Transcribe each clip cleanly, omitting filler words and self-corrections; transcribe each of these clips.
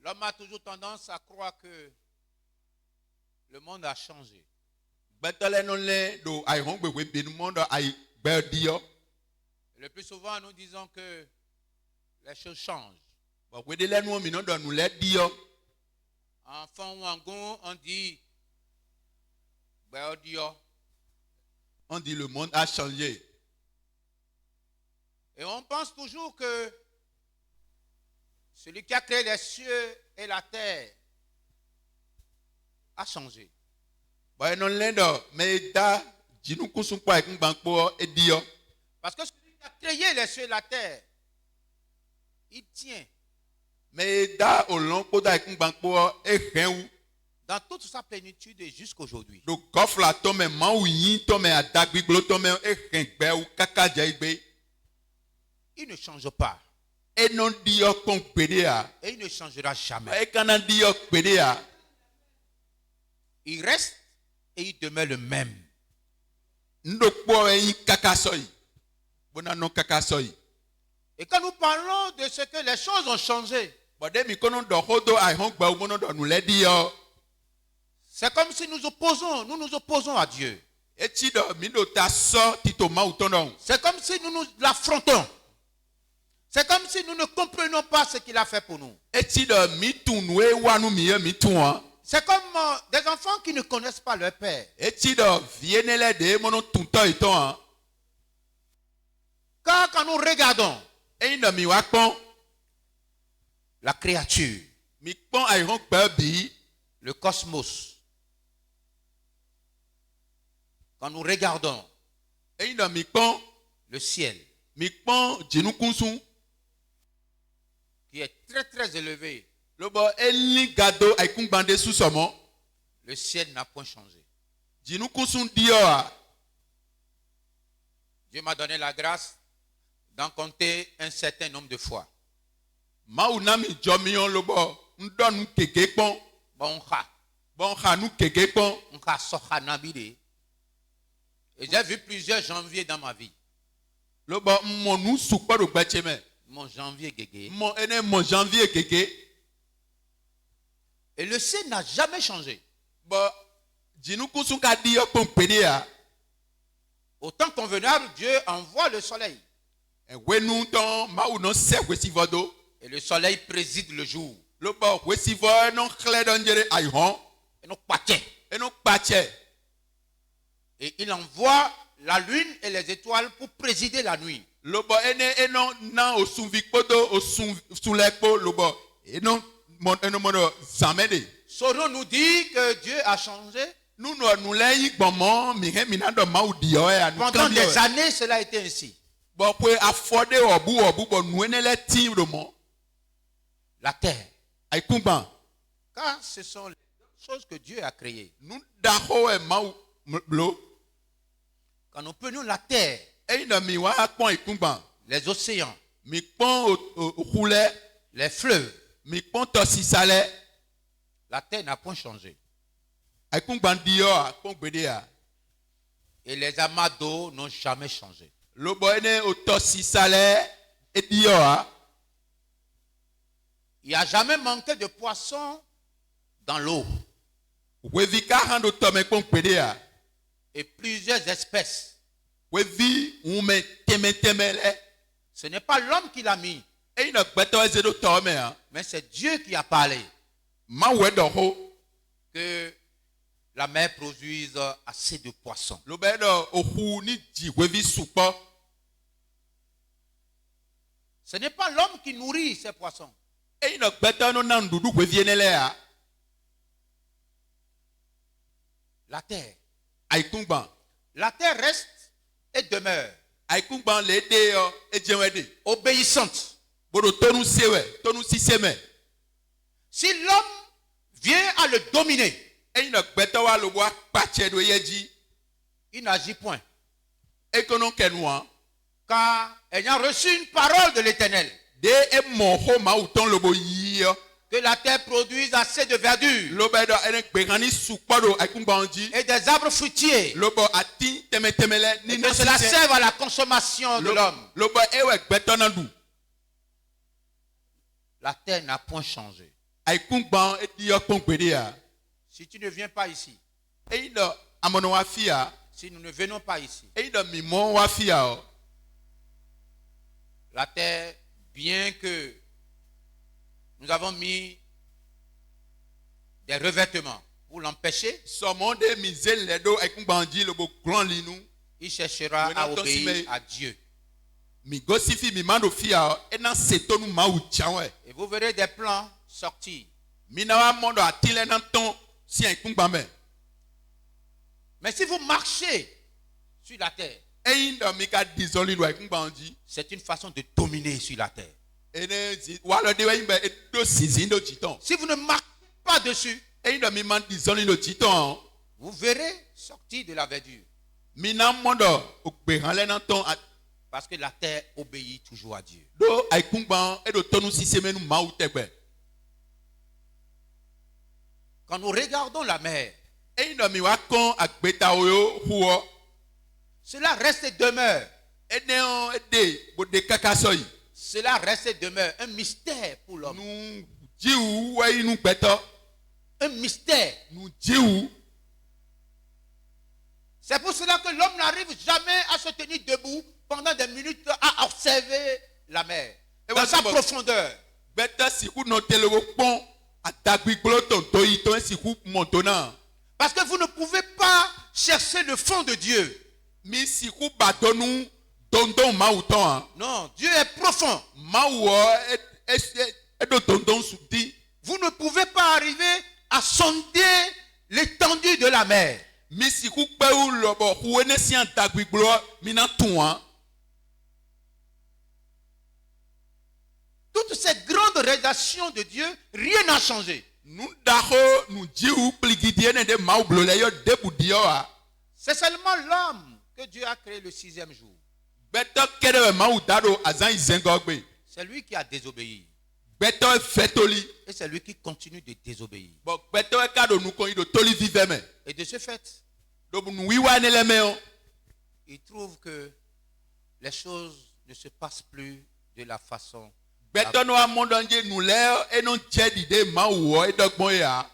L'homme a toujours tendance à croire que le monde a changé. Le plus souvent, nous disons que les choses changent. En fond ou en gon, on dit le monde a changé. Et on pense toujours que celui qui a créé les cieux et la terre a changé. Parce que celui qui a créé les cieux et la terre, il tient dans toute sa plénitude et jusqu'aujourd'hui. Il ne change pas. Et il ne changera jamais. Il reste et il demeure le même. Et quand nous parlons de ce que les choses ont changé, c'est comme si nous nous opposons à Dieu. C'est comme si nous l'affrontons. C'est comme si nous ne comprenions pas ce qu'il a fait pour nous. C'est comme des enfants qui ne connaissent pas leur père. Car quand nous regardons la créature, le cosmos, quand nous regardons le ciel, qui est très très élevé, le ciel n'a point changé. Dieu m'a donné la grâce d'en compter un certain nombre de fois. Et j'ai vu plusieurs janvier dans ma vie. Mon janvier gégé. Et le ciel n'a jamais changé. Au temps convenable, Dieu envoie le soleil. Et le soleil préside le jour. Et il envoie la lune et les étoiles pour présider la nuit. Saurons-nous dire que Dieu a changé? Pendant des années, cela a été ainsi. La terre. Car ce sont les choses que Dieu a créées. Quand nous prenons la terre, les océans, les fleuves, la terre n'a point changé. Et les amas d'eau n'ont jamais changé. Il n'y a jamais manqué de poissons dans l'eau. Et plusieurs espèces. Ce n'est pas l'homme qui l'a mis. Mais c'est Dieu qui a parlé. Que la mer produise assez de poissons. Ce n'est pas l'homme qui nourrit ces poissons. La terre. La terre reste et demeure. Obéissante. Si l'homme vient à le dominer, il n'agit point. Car ayant reçu une parole de l'Éternel, que la terre produise assez de verdure et des arbres fruitiers, et que cela serve à la consommation de l'homme. La terre n'a point changé. aikungban edio kpongbedia. Si tu ne viens pas ici, Eido amono wafia, si nous ne venons pas ici, eido mimo wafia. la terre, bien que nous avons mis des revêtements pour l'empêcher, Somonde mizel ledo aikungbanji lobo grand linu. il cherchera à obéir à Dieu. Mi gosifi mi mando fia ena setonu mau chawe. Et vous verrez des plans sortir. Minawa mondo atile nan ton si aikungbanme. Mais si vous marchez sur la terre, Eido mika dizoli do aikungbanji. c'est une façon de dominer sur la terre. Ene walo dewa imbe edo sizindo chiton. Si vous ne marchez pas dessus, Eido mi man dizoli do chiton. vous verrez sortir de la verdure. Mina mondo okberanle nan ton Parce que la terre obéit toujours à Dieu. do aikungban edo tonu sisemenu mau tegbe. Quand nous regardons la mer, Eido mi wakon agbeta oyo huo. cela reste et demeure. Eneo ede bode kakasoi. Cela reste et demeure un mystère pour l'homme. Nu jiu wa inu gbeto. Un mystère. Nu jiu. C'est pour cela que l'homme n'arrive jamais à se tenir debout pendant des minutes à observer la mer. Dans sa profondeur. Beta siku no telego pon atagbiglo tonto ito siku montona. Parce que vous ne pouvez pas chercher le fond de Dieu. Mi siku batonu dondon mauton. Non, Dieu est profond. Mauo edo dondon subti. Vous ne pouvez pas arriver à sonder l'étendue de la mer. Mi siku peu lobo huene si antagbiglo mina tuan. Toutes ces grandes rédations de Dieu, rien n'a changé. Nu daho nu jiu pligidiene de mau bloleyo debudio a. C'est seulement l'homme que Dieu a créé le 6e jour. Beto kere mau dado azan izengogbe. C'est lui qui a désobéi. Beto fetoli. Et c'est lui qui continue de désobéir. Bon beto kado nu kon ido toli viveme. Et de ce fait, Do nu wiwa ne lemeo. il trouve que les choses ne se passent plus de la façon. Beto no amondanje nu le e non chedi de mau e dogbon ya.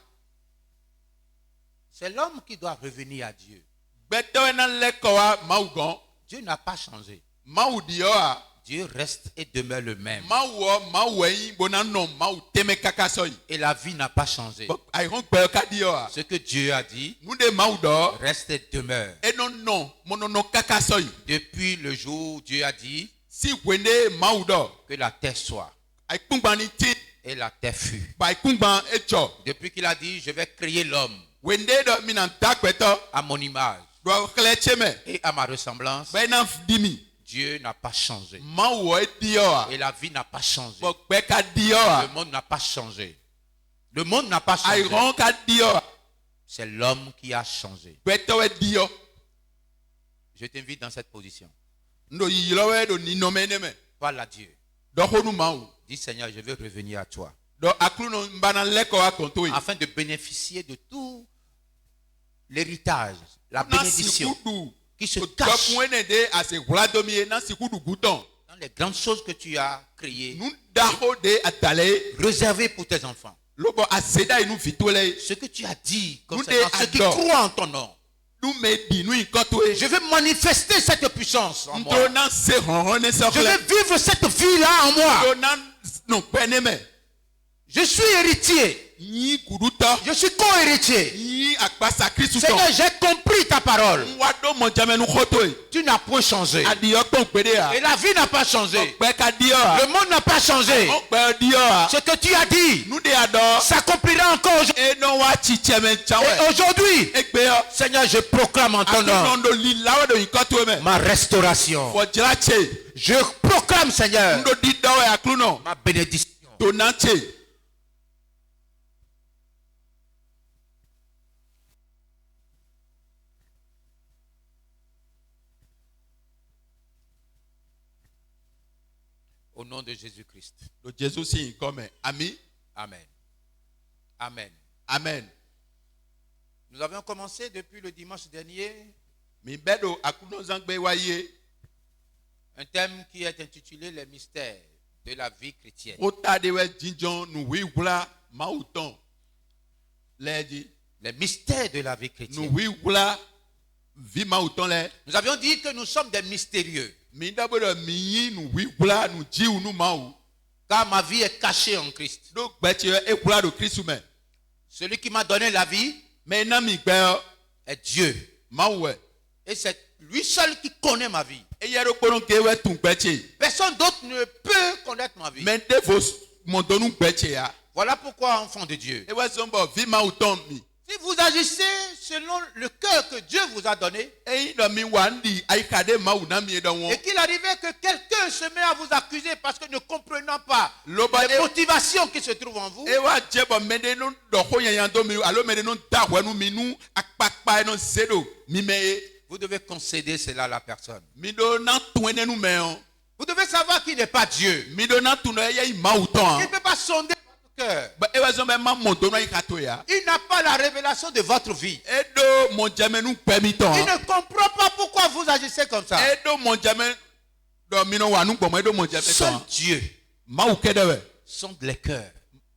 C'est l'homme qui doit revenir à Dieu. Beto en le kowa mau gon. Dieu n'a pas changé. Mau dio a. Dieu reste et demeure le même. Mau yi bonan no mau teme kakasoi. Et la vie n'a pas changé. Ai ron pe ka dio a. Ce que Dieu a dit Nu de mau do. reste et demeure. E non monono kakasoi. Depuis le jour où Dieu a dit Si wende mau do. que la terre soit, Ai kungbani ti. et la terre fut. Ba kungban echo. Depuis qu'il a dit, je vais créer l'homme Wende do minan takweto. à mon image Do klecheme. et à ma ressemblance, Ba nan dimi. Dieu n'a pas changé. Mau e dio a. Et la vie n'a pas changé. Bo pe ka dio a. Le monde n'a pas changé. Le monde n'a pas Ai changé. ron ka dio a. C'est l'homme qui a changé. Beto e dio. Je t'invite dans cette position. Ndo yilowe do ni nomeneme. Parle à Dieu. Do honu mau. Dis Seigneur, je veux revenir à toi. Do akluno mbana leko a konto yi. Afin de bénéficier de tout l'héritage, la Na bénédiction sikudu. qui se Do cache kwene de ase vladomie na sikudu guton. dans les grandes choses que tu as créées, Nu daho de atale. réservées pour tes enfants. Lobo aseda inu vitole. Ce que tu as dit Nous concernant te ceux qui adore. croient en ton nom. Nu me di nu ikotoe. Je vais manifester cette puissance en moi. Ndo nan se ronrone Je sokle. vais vivre cette vie-là en moi. Do nan no peneme. Je suis héritier. Yi kuduta. Je suis co-héritier. Yi akpasa Kristu ton. Seigneur, j'ai compris ta parole. Wado mo jamenu khotoe. Tu n'as point changé. Adiyo ton pede a. Et la vie n'a pas changé. Pe ka dio a. Le monde n'a pas changé. On pe dio a. Ce que tu as dit Nu de ado. s'accomplira encore aujourd'hui. E no wa chicheme chawe. Et aujourd'hui, Ekpe yo. Seigneur, je proclame en ton nom Akunondo li lawe do ikotoe me. ma restauration. Fo jirache. Je proclame, Seigneur, Ndo di dawe akluno. ma bénédiction. Tonanche. Au nom de Jésus-Christ. Do Jesus si come. Ami. Amen. Amen. Amen. Nous avions commencé depuis le dimanche dernier Mi bedo akuno zangbe waye. un thème qui est intitulé Les mystères de la vie chrétienne. Ota de we jinjon nu wi wula mauton. Leji. Les mystères de la vie Nu chrétienne. wi wula vi mauton le. Nous avions dit que nous sommes des mystérieux. Mi dabo de mi yi nu wi wula nu jiu nu mau. Car ma vie est cachée en Christ. Do gbeche e wula do Christ me. Celui qui m'a donné la vie Mais na mi gbe est Dieu. mauwe. Et c'est lui seul qui connaît ma vie. E yero kono ke we tun gbeche. Personne d'autre ne peut connaître ma vie. Mais devos montonu gbeche ya. Voilà pourquoi, enfant de Dieu, E we zombo vi mauton mi. si vous agissez selon le cœur que Dieu vous a donné, E ino mi wandi aikade mau na mi edon won. et qu'il arrivait que quelqu'un se met à vous accuser parce que ne comprenant pas Loba les motivations qui se trouvent en vous, e wa jebo mede no do ho yan do mi alo mede no da ho nu mi nu akpakpa no zedo mi me vous devez concéder cela à la personne. mi do na tun nu me on. Vous devez savoir qu'il n'est pas Dieu. Mi do na tun no ye mauton. Il ne peut pas sonder votre cœur. Ba e wa zombo ma monto no ikato ya. Il n'a pas la révélation de votre vie. E do mon jamenu permiton. Il ne comprend pas pourquoi vous agissez comme ça. E do mon jamen do mi no wa nu gbomo e do mon Seul jameton. Dieu Mau kedewe. sonde les cœurs.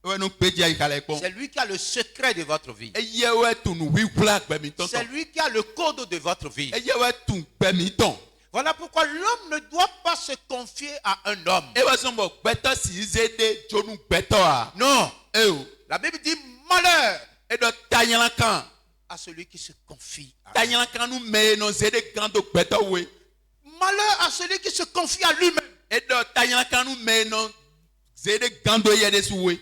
We no peji aikale kon. C'est lui qui a le secret de votre vie. E ye we tun wi kula permiton. C'est lui qui a le code de votre vie. E ye we tun permiton. Voilà pourquoi l'homme ne doit pas se confier à un homme. E wa zombo gbeto si zede jonu gbeto a. Non. E o. La Bible dit malheur E do tanyala kan. à celui qui se confie à lui. Tanyala kan nu me no zede gando gbeto we. Malheur à celui qui se confie à lui-même. E do tanyala kan nu me no zede gando ye de suwe.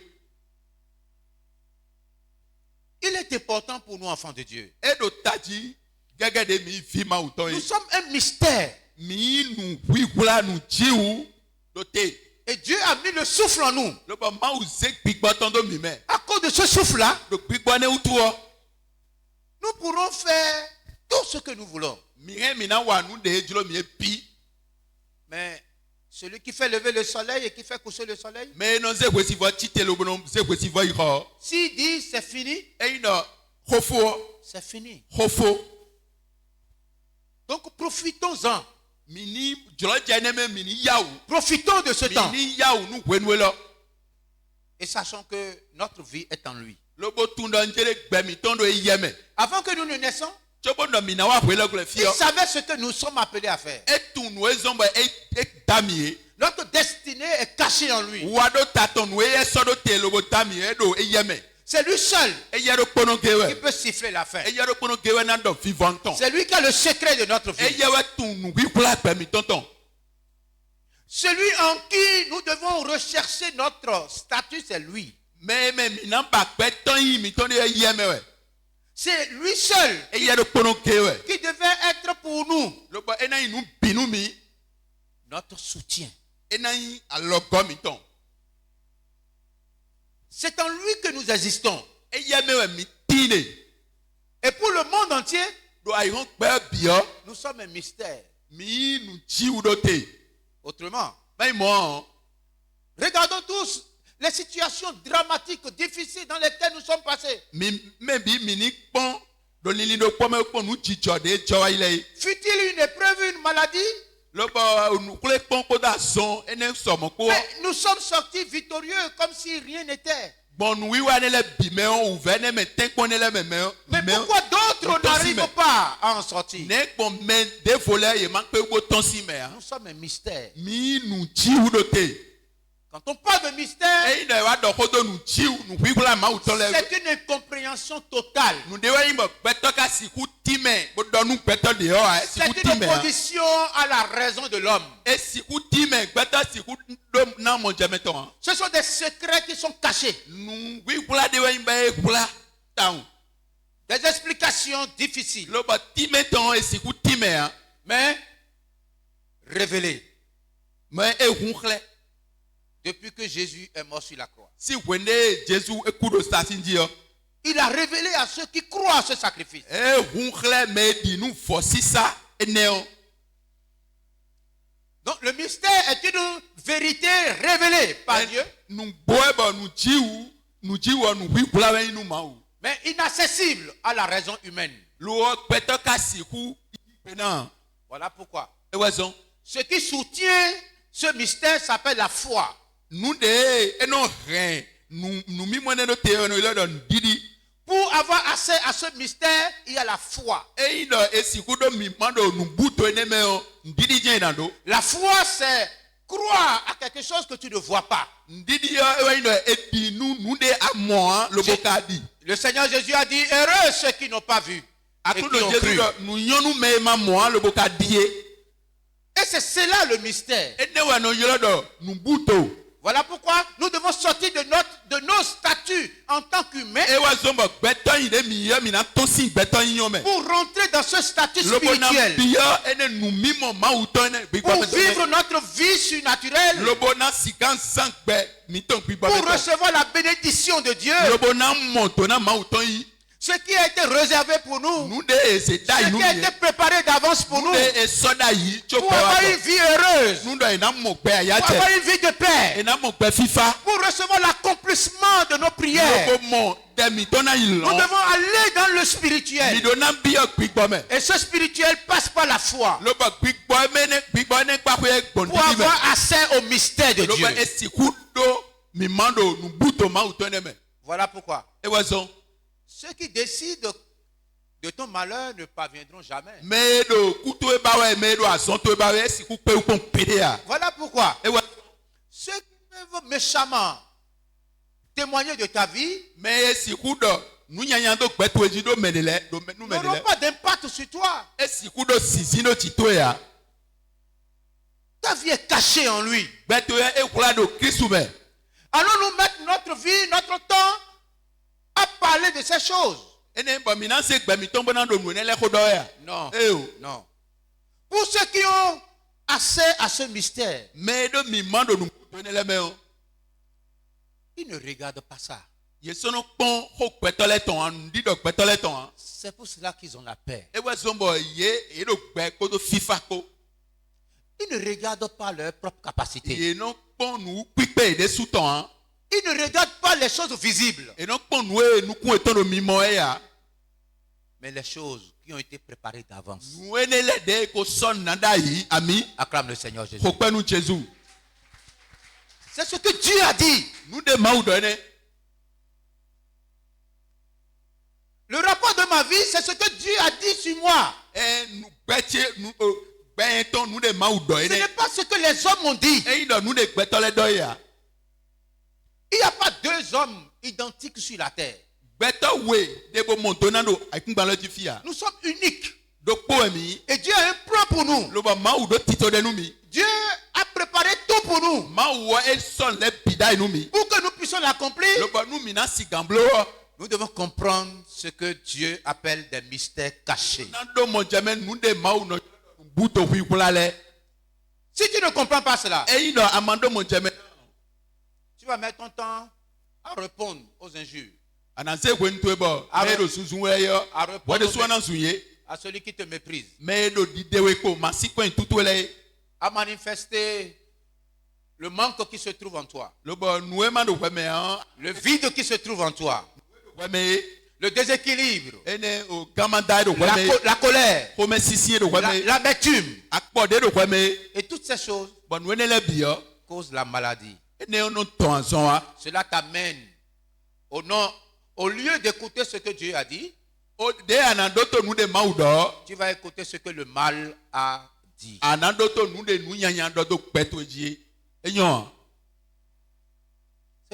Il est important pour nous, enfants de Dieu. E do taji gege de mi vi ma uton Nous yi. sommes un mystère. Mi nu wi kula nu jiu do te. Et Dieu a mis le souffle en nous. Lo ba ma u ze gbigbo ton do mi me. À cause de ce souffle-là, Do gbigbo ne utu o. nous pourrons faire tout ce que nous voulons. Mi he mi na wa nu de julo mi e pi. Mais celui qui fait lever le soleil et qui fait coucher le soleil, Me no ze kwesi vo chite lo bono ze kwesi vo iko. s'il dit c'est fini, E ino hofo c'est fini. hofo. Donc profitons-en. Mini jolo jene me mini yawu. Profitons de ce temps. Mini yawu nu wenwe lo. Et sachons que notre vie est en lui. Lobo tundo njere gbemi tondo yeme. Avant que nous ne naissions, Chobo no mina wa hwele gle il fio. savait ce que nous sommes appelés à faire. Etunu ezomba e damie. Notre destinée est cachée en lui. Wado tatonu e sodo te lobo damie do e yeme. C'est lui seul E yero kono qui gewe. peut siffler la fin. E yero kono gewe na do vivanton. C'est lui qui a le secret de notre E vie. yewe tunu wi kula gbemi tonton. Celui en qui nous devons rechercher notre statut, c'est lui. Me mina ba gbeton yi mi tondo e yeme we. C'est lui seul E yero kono gewe. qui devait être pour nous Lobo ena inu binu mi. notre soutien. Ena yi alogo mi ton. C'est en lui que nous existons. E yeme we mi tine. Et pour le monde entier, Do ayon gbe bio. nous sommes un mystère. Mi nu jiu do te. Autrement, Mai mo. regardons tous les situations dramatiques, difficiles dans lesquelles nous sommes passés. Mi bi mini pon do lili do pon me pon nu jijo de jo ile. Fut-il une épreuve, une maladie? Lobo nu kule pon ko da son ene somo ko. Mais nous sommes sortis victorieux comme si rien n'était. Bon nu wiwa ne le bi me on ouve ne me ten kon ne le me. Mais pourquoi d'autres n'arrivent pas à en sortir? Ne pon men de voler ye man pe go ton si me. Nous sommes un mystère. Mi nu jiu do te. Quand on parle de mystère, E ina wa do ko do nu jiu nu wiwa ma uton le. c'est une incompréhension totale. Nu de wa yimo gbeto ka siku time bo do nu gbeto de o a C'est siku une time. opposition à la raison de l'homme. E siku time gbeto siku do na mo jameton. Ce sont des secrets qui sont cachés. Nu wiwa de wa yimba e kula taun. Des explications difficiles, Lobo time ton e siku time a. mais révélées. Me e hunkle. Depuis que Jésus est mort sur la croix. Si wende Jésus e kudo sasinji yo. Il a révélé à ceux qui croient à ce sacrifice. E hunkle me di nu fosisa eneo. Donc le mystère est une vérité révélée par Dieu, Nu boebo nu jiu nu wikula we nu mau. mais inaccessible à la raison humaine. Lo gbeto ka siku pena. Voilà pourquoi. E wezon. Ce qui soutient ce mystère s'appelle la foi. nous de eno rien nous mi mo no te no lo don didi. Pour avoir accès à ce mystère, il y a la foi. La foi, c'est croire à quelque chose que tu ne vois pas. Le Seigneur Jésus a dit, heureux ceux qui n'ont pas vu et qui ont cru. Et c'est cela le mystère. Voilà pourquoi nous devons sortir de nos statuts en tant qu'humains pour rentrer dans ce statut spirituel. Pour vivre notre vie surnaturelle. Pour recevoir la bénédiction de Dieu. Ce qui a été réservé pour nous, ce qui a été préparé d'avance pour nous, pour avoir une vie heureuse, pour avoir une vie de paix, pour recevoir l'accomplissement de nos prières. Nous devons aller dans le spirituel. Et ce spirituel passe par la foi. Pour avoir accès au mystère de Dieu. Voilà pourquoi. Ceux qui décident de ton malheur ne parviendront jamais. Voilà pourquoi. Ceux qui peuvent méchamment témoigner de ta vie n'auront pas d'impact sur toi. Ta vie est cachée en lui. Allons-nous mettre notre vie, notre temps à parler de ces choses? Non. Non. Pour ceux qui ont accès à ce mystère, ils ne regardent pas ça. C'est pour cela qu'ils ont la paix. Ils ne regardent pas leur propre capacité. Ils ne regardent pas les choses visibles, mais les choses qui ont été préparées d'avance. Acclame le Seigneur Jésus. C'est ce que Dieu a dit. Le rapport de ma vie, c'est ce que Dieu a dit sur moi. Ce n'est pas ce que les hommes ont dit. Il n'y a pas deux hommes identiques sur la terre. Nous sommes uniques. Et Dieu a un plan pour nous. Dieu a préparé tout pour nous. Pour que nous puissions l'accomplir, nous devons comprendre ce que Dieu appelle des mystères cachés. Si tu ne comprends pas cela, tu vas mettre ton temps à répondre aux injures. À celui qui te méprise. À manifester le manque qui se trouve en toi. Le vide qui se trouve en toi. Le déséquilibre. La colère. L'amertume. Et toutes ces choses causent la maladie. Cela t'amène au lieu d'écouter ce que Dieu a dit, tu vas écouter ce que le mal a dit. C'est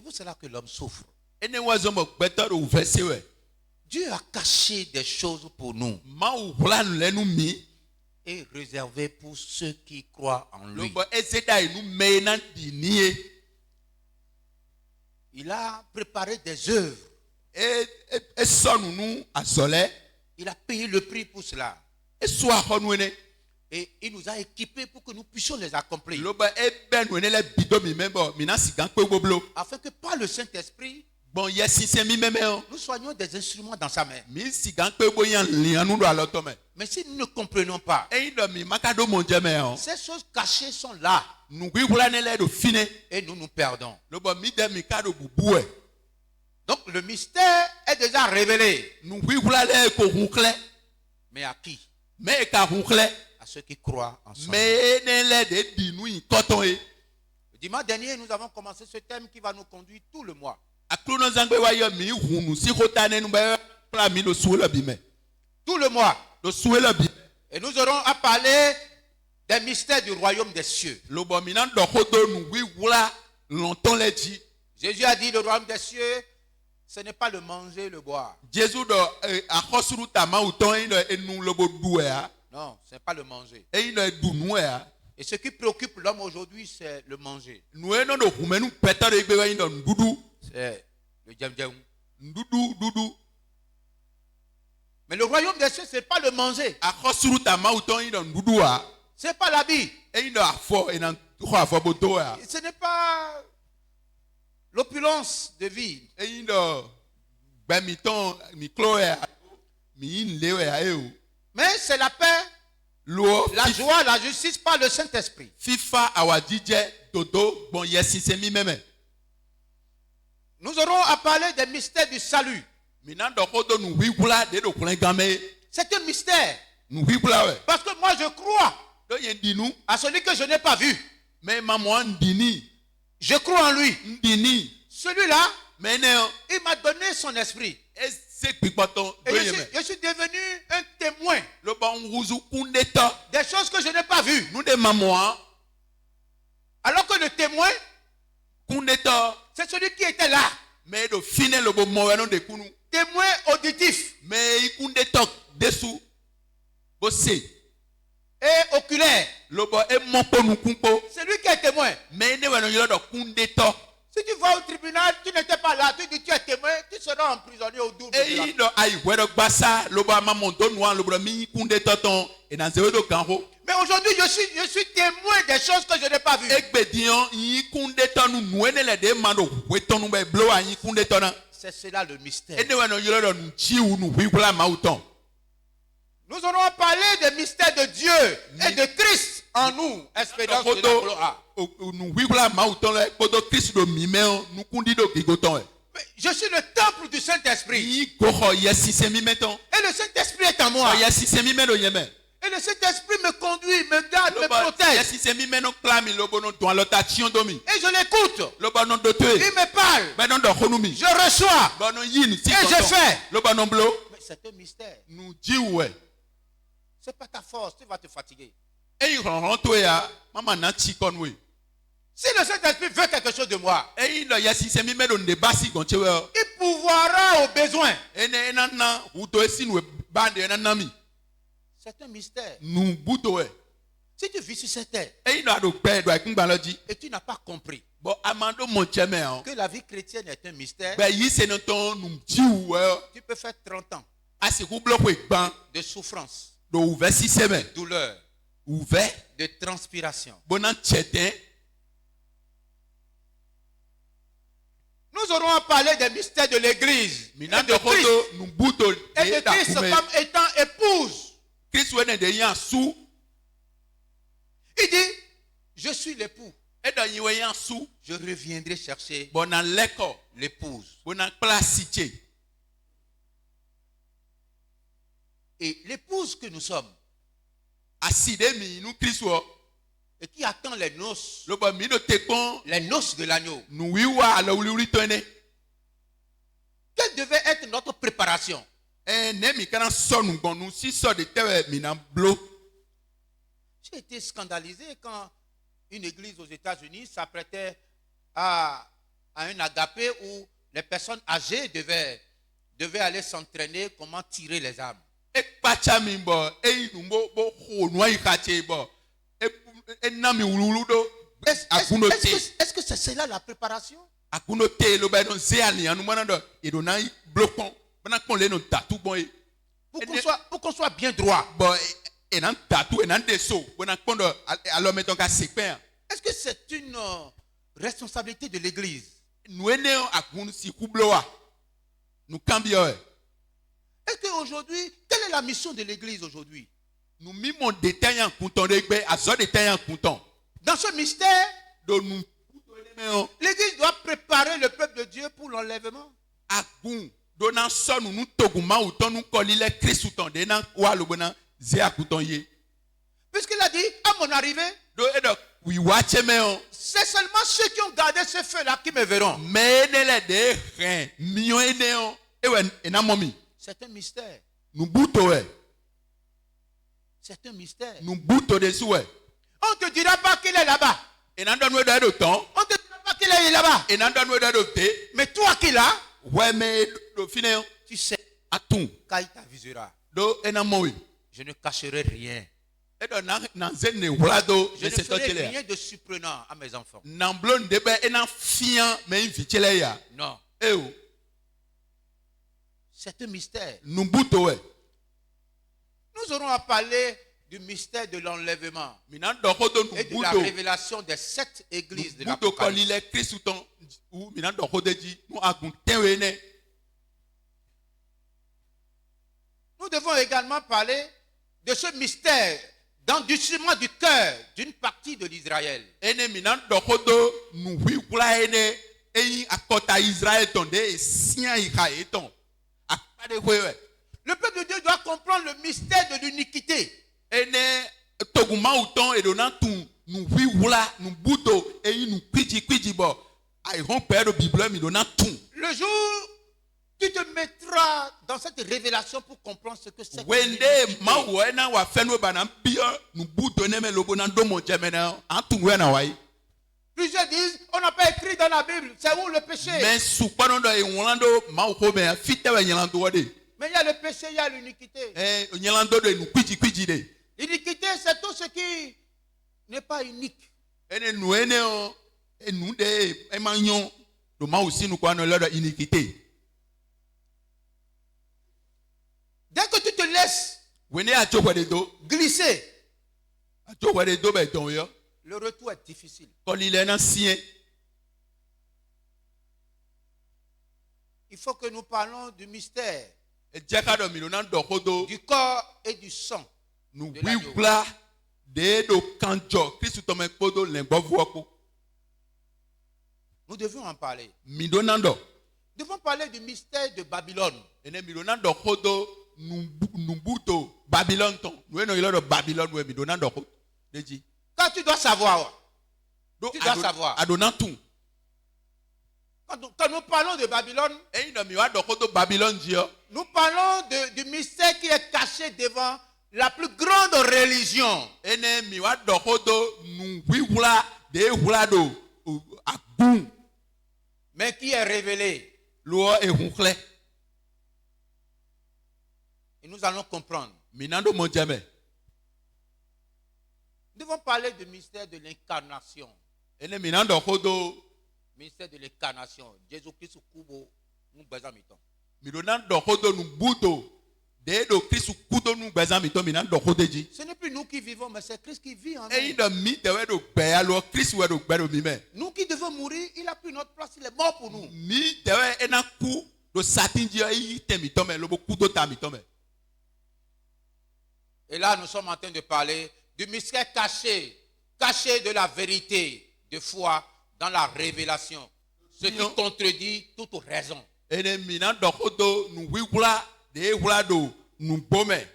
pour cela que l'homme souffre. Dieu a caché des choses pour nous et réservé pour ceux qui croient en lui. Il a préparé des œuvres. Il a payé le prix pour cela. Et il nous a équipés pour que nous puissions les accomplir. Afin que par le Saint-Esprit, nous soyons des instruments dans sa main. Mais si nous ne comprenons pas, ces choses cachées sont là. Et nous nous perdons. Donc le mystère est déjà révélé. Mais à qui? À ceux qui croient en son nom. Dimanche dernier, nous avons commencé ce thème qui va nous conduire tout le mois. Tout le mois. Et nous aurons à parler des mystères du royaume des cieux. Jésus a dit le royaume des cieux, ce n'est pas le manger, le boire. Non, ce n'est pas le manger. Et ce qui préoccupe l'homme aujourd'hui, c'est le manger. C'est le djam-djam. Mais le royaume des cieux, ce n'est pas le manger. Ce n'est pas l'habit. Ce n'est pas l'opulence de vie. Mais c'est la paix, la joie, la justice par le Saint-Esprit. Nous aurons à parler des mystères du salut. C'est un mystère. Parce que moi je crois à celui que je n'ai pas vu. Je crois en lui. Celui-là, il m'a donné son esprit. Et je suis devenu un témoin des choses que je n'ai pas vues. Alors que le témoin, c'est celui qui était là. Témoin auditif et oculaire. C'est lui qui est témoin. Si tu vas au tribunal, tu n'étais pas là, tu dis tu es témoin, tu seras emprisonné au double. Mais aujourd'hui, je suis témoin des choses que je n'ai pas vues. C'est cela le mystère. Nous allons parler des mystères de Dieu et de Christ en nous, espérance de la gloire. Je suis le temple du Saint-Esprit. Et le Saint-Esprit est en moi. Et le Saint-Esprit me conduit, me garde, me protège. Et je l'écoute. Il me parle. Je reçois. Et je fais. Mais c'est un mystère. C'est pas ta force, tu vas te fatiguer. Si le Saint-Esprit veut quelque chose de moi, il pourvoira aux besoins. C'est un mystère. Si tu vis sur cette terre et tu n'as pas compris que la vie chrétienne est un mystère, tu peux faire 30 ans de souffrance, de douleur, de transpiration. Nous aurons à parler des mystères de l'Église et de Christ comme étant épouse. Il dit, je suis l'époux. Je reviendrai chercher l'épouse. Et l'épouse que nous sommes, et qui attend les noces de l'agneau, quelle devait être notre préparation? J'ai été scandalisé quand une église aux États-Unis s'apprêtait à un agapé où les personnes âgées devaient aller s'entraîner comment tirer les armes. Est-ce que c'est cela la préparation? Pour qu'on soit bien droit. Est-ce que c'est une responsabilité de l'Église? Est-ce qu'aujourd'hui, quelle est la mission de l'Église aujourd'hui? Dans ce mystère, l'Église doit préparer le peuple de Dieu pour l'enlèvement. Puisqu'il a dit, à mon arrivée, oui wache me o C'est seulement ceux qui ont gardé ce feu-là qui me verront. me ne le de ren mio ene o ewe ena momi C'est un mystère. nu buto e C'est un mystère. nu buto de suwe On ne te dira pas qu'il est là-bas. ena ndo nu do ton On ne te dira pas qu'il est là-bas. ena ndo nu do te Mais toi qui l'as, we me do fine o tu sais, atun quand il t'avisera, do ena mowi je ne cacherai rien. edo na zene wlado Je me ne se to ferai chele rien de surprenant à mes enfants. na blon de be ena fian me vi chele ya Non. e o C'est un mystère. nu buto e Nous aurons à parler du mystère de l'enlèvement mina do kodo nu et de la buto révélation des 7 églises de buto ko l'Apocalypse. lile kristu ton u mina do kodo ji nu agun tewe ne Nous devons également parler de ce mystère d'endurcissement du cœur d'une partie de l'Israël. ene mina do kodo nu wi kula ene eyin akota Israel ton de sian ika eton akpade wewe Le peuple de Dieu doit comprendre le mystère de l'iniquité. ene toguma uton edo na tun nu wi wula nu buto eyin nu kwiji bo ai ron pe do bible mi do na tun Le jour tu te mettras dans cette révélation pour comprendre ce que c'est. wende ma wo ena wa fenu ba na bio nu buto ne me lobo na do mo jemena atun we na wai Plusieurs disent, on n'a pas écrit dans la Bible, c'est où le péché? mais supano do e wlando ma wo me fite we nyelando wode Mais il y a le péché, il y a l'iniquité. nyelando do nu kwiji de L'iniquité, c'est tout ce qui n'est pas unique. ene nu ene o enu de e ma nyon do ma aussi nu kwa no lodo iniquité Dès que tu te laisses wene a chokwe do glisser, a chokwe do be ton yo le retour est difficile. ko lile na sien Il faut que nous parlons du mystère, e je ka do mi do na do kodo du corps et du sang. nu de wi l'agneau. gla de do kanjo kristu to me kodo le gbo vuoko Nous devons en parler. mi do na do Nous devons parler du mystère de Babylone. ene mi do na do kodo nu buto Babylon ton nu eno ilo do Babylon we mi do na do ko deji Quand tu dois savoir, do tu dois savoir. ado na tun Quand nous parlons de Babylone, eyin do mi wa do kodo Babylon ji yo nous parlons du mystère qui est caché devant la plus grande religion. ene mi wa do kodo nu wi wula de wula do agun Mais qui est révélé. lo ehun kle Et nous allons comprendre. mi na do mo jeme Nous devons parler du mystère de l'incarnation. ene mi na do kodo Mystère de l'incarnation. Jésus-Christ kubo ngubezamito. mi do na do kodo nu buto de do kristu kudo nu gbeza mi to mi na do kodo ji Ce n'est plus nous qui vivons, mais c'est Christ qui vit en eyin nous. do mi de we do gbe ya lo kristu we do gbe do mi me Nous qui devons mourir, il a pris notre place, il est mort pour nous. mi de we ena ku do satin ji eyi te mi to me lo bo kudo ta mi to me Et là, nous sommes en train de parler du mystère caché, caché de la vérité de foi dans la révélation. Ce qui contredit toute raison. ene mi na do kodo nu wi wula de wula do nu gbome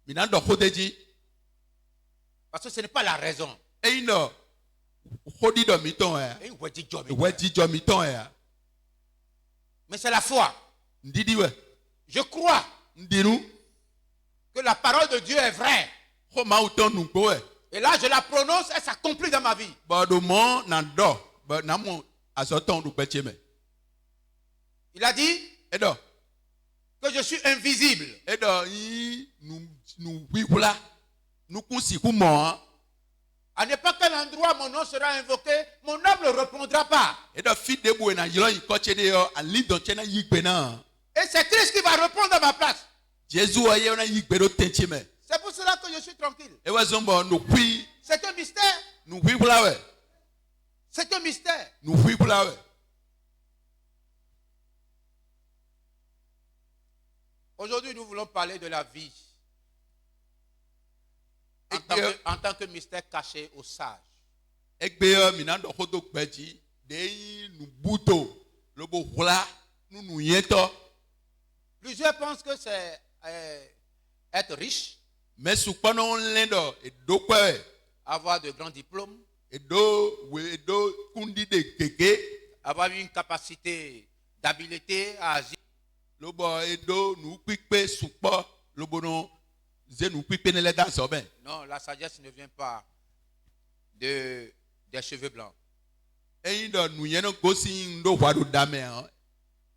mi na do kodo ji Parce que ce n'est pas la raison. eyin do kodi do mi ton ya Et il dit Dieu, we ji jo mi ton ya mais c'est la foi. ndidi we Je crois ndinu que la parole de Dieu est vraie. ko ma uton nu gbo we Et là, je la prononce et s'accomplit dans ma vie. bo do mo na do bo na mo azoton du gbe me Il a dit edo que je suis invisible. edo yi nu wi wula nu kun si ku mo À n'importe quel endroit mon nom sera invoqué, mon nom ne répondra pas. edo fi de bu na yiro yi ko chede yo ali don chena yi gbe na Et c'est Christ qui va répondre à ma place. Jésus o ye na yi gbe do tenchi me C'est pour cela que je suis tranquille. e we zombo nu kwi C'est un mystère. nu wi wula we C'est un mystère. nu wi wula we Aujourd'hui, nous voulons parler de la vie Et en tant que mystère caché aux sages. egbe yo mi na do kodo gbe ji de yi nu buto lo bo wula nu nu yeto Plusieurs pensent que c'est être riche, mais supano len do e do kwe avoir de grands diplômes, edo kundi de keke avoir une capacité d'habileté à agir. lobo edo nu pipe supo lobo no ze nu pipe ne le da so ben. Non, la sagesse ne vient pas des cheveux blancs. Eyin do nu yen no gosi ndo hwa do dame an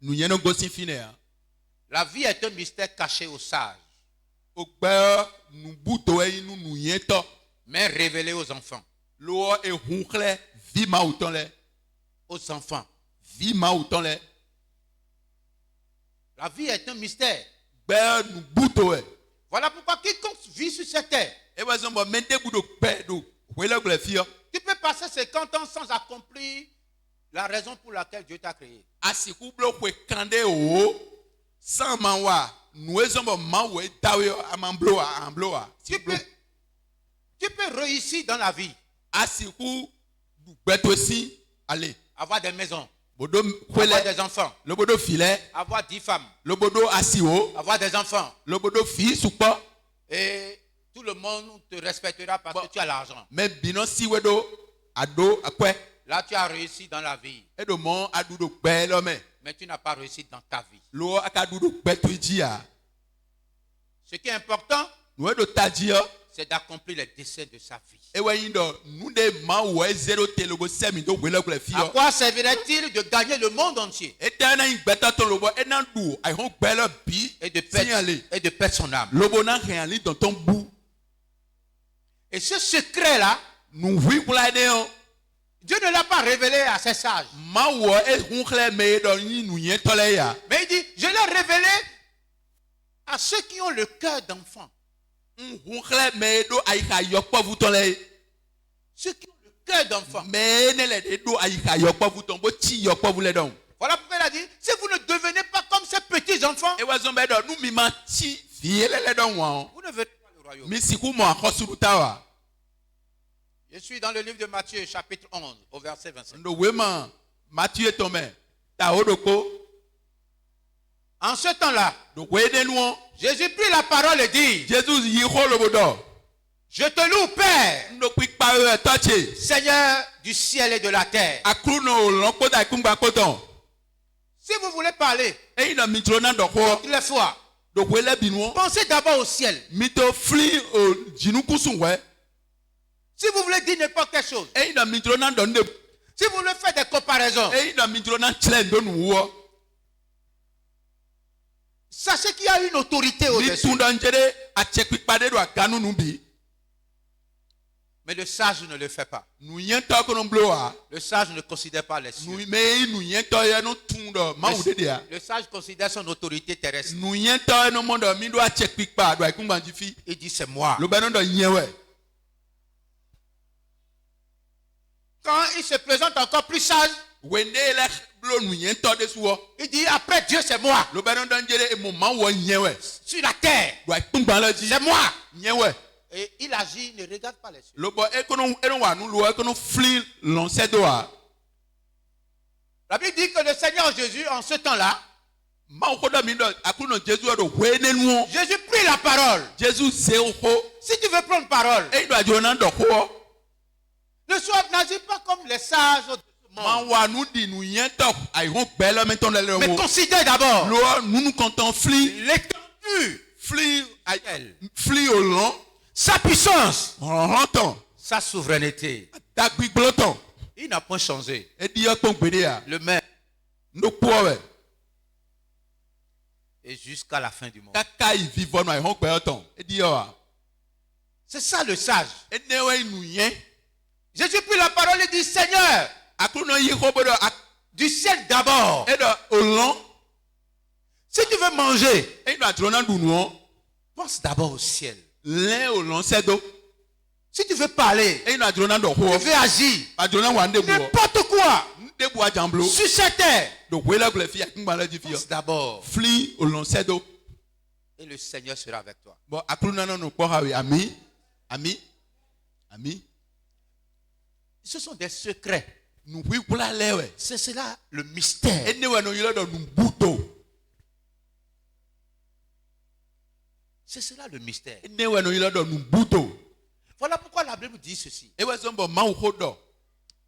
nu yen no gosi fine an. La vie est un mystère caché aux sages, O gbe nu buto eyin nu yen to mais révélé aux enfants. lo e hunkle vi ma uton le Aux enfants. vi ma uton le La vie est un mystère. gbe nu buto e Voilà pourquoi quiconque vit sur cette terre, e wa so mo mente budo gbe do wele gble fio tu peux passer 50 ans sans accomplir la raison pour laquelle Dieu t'a créé. asiku blo kwe kande o san ma wa nu e so mo ma we dawe amamblo a Tu peux réussir dans la vie, asiku gbeto si ale avoir des maisons, bodo avoir kwele des enfants, lobodo file avoir 10 femmes, lobodo asiwo avoir des enfants. lobodo fi supo Et tout le monde te respectera parce que tu as l'argent. me bino si wedo ado akwe Là, tu as réussi dans la vie, edo mo adudo gbe lo me mais tu n'as pas réussi dans ta vie. lo akadudo gbe to jia Ce qui est important, nu edo tajio c'est d'accomplir les desseins de sa vie. ewe yin do nu de ma wo zero te logo semi do wele gble À fio quoi servirait-il de gagner le monde entier etana yin gbeta to lobo ena du ai hon gbe lo bi et de signalé perdre son âme? lobo na rien li dans ton bout Et ce secret-là, nu wi kula de o Dieu ne l'a pas révélé à ses sages. ma wo e hunkle me do yin nu yen tole ya Mais il dit, je l'ai révélé à ceux qui ont le cœur d'enfant. hunkle me do ai ka yo povu tole Ceux qui ont le cœur d'enfant. me ne le de do ai ka yo povu ton bo chi yo povu le don Voilà pourquoi il a dit, si vous ne devenez pas comme ces petits enfants, e wa zo be do nu mi ma chi fi le don wa vous ne verrez pas le royaume. mi siku mo akosuru tawa Je suis dans le livre de Matthieu, chapitre 11, au verset 25. ndo wema Matthieu tome ta odoko En ce temps-là, do wede nuo Jésus prit la parole et dit, Jesus yi holobodo je te loue, Père, ndo pipa e toche Seigneur du ciel et de la terre. akruno lonko da kumba koton Si vous voulez parler e ina mitrona do ho toutes les fois, do wele binuo pensez d'abord au ciel. mito fli o jinukusun we Si vous voulez dire n'importe quelle chose, e ina mitrona do nde si vous voulez faire des comparaisons, e ina mitrona chlen do nuwo sachez qu'il y a une autorité ni au-dessus. tundo njere achekpipade do aganu nubi Mais le sage ne le fait pas. nu yen to kono bloa Le sage ne considère pas les cieux. nu me nu yen to ye no tundo ma wude dia Le sage considère son autorité terrestre. nu yen to no mondo mi do achekpipa do aikumba jifi Il dit c'est moi. lo beno do yen we Quand il se présente encore plus sage, wende le blo nu yen to de suwo il dit après Dieu c'est moi. lo beno do njere e mo ma wo yen we Sur la terre, do aikumba lo ji c'est moi. yen we Et il agit, il ne regarde pas les cieux. lo bo e kono wa nu lo e kono fli lonse do a La Bible dit que le Seigneur Jésus, en ce temps-là, ma ko do mi do akuno Jesus do wene nuo Jésus prit la parole. Jesus se ho Si tu veux prendre parole, e do ajona do ho n'agis pas comme les sages de ce ma monde. wa nu di nu yen to ai hon gbe lo meton le Mais wo considère d'abord lo nu konton fli l'étendue, fli au long sa puissance, renton sa souveraineté. dagbi gloton Il n'a point changé. e di okpon gbede ya Le même ndo powe et jusqu'à la fin du monde. kaka i vivo no ai hon gbe oton e di yo a C'est ça le sage. e ne we nu yen Jésus prit la parole et dit Seigneur, akuno yi ho bodo du ciel d'abord. e do au long Si tu veux manger, e do atrona du nu pense d'abord au ciel. le au long se do Si tu veux parler, e do atrona do tu ho veux agir, atrona wa nde bu n'importe quoi, nde bu ajamblo sur cette terre, do wele gble fi akumba la di fi pense d'abord fli au long se do et le Seigneur sera avec toi. bo akruna no po hawe ami Ce sont des secrets. nu wi kula lewe C'est cela le mystère. e ne we no yilo do nu buto C'est cela le mystère. e ne we no yilo do nu buto Voilà pourquoi la Bible dit ceci. Et ouais, zombo maouhodo.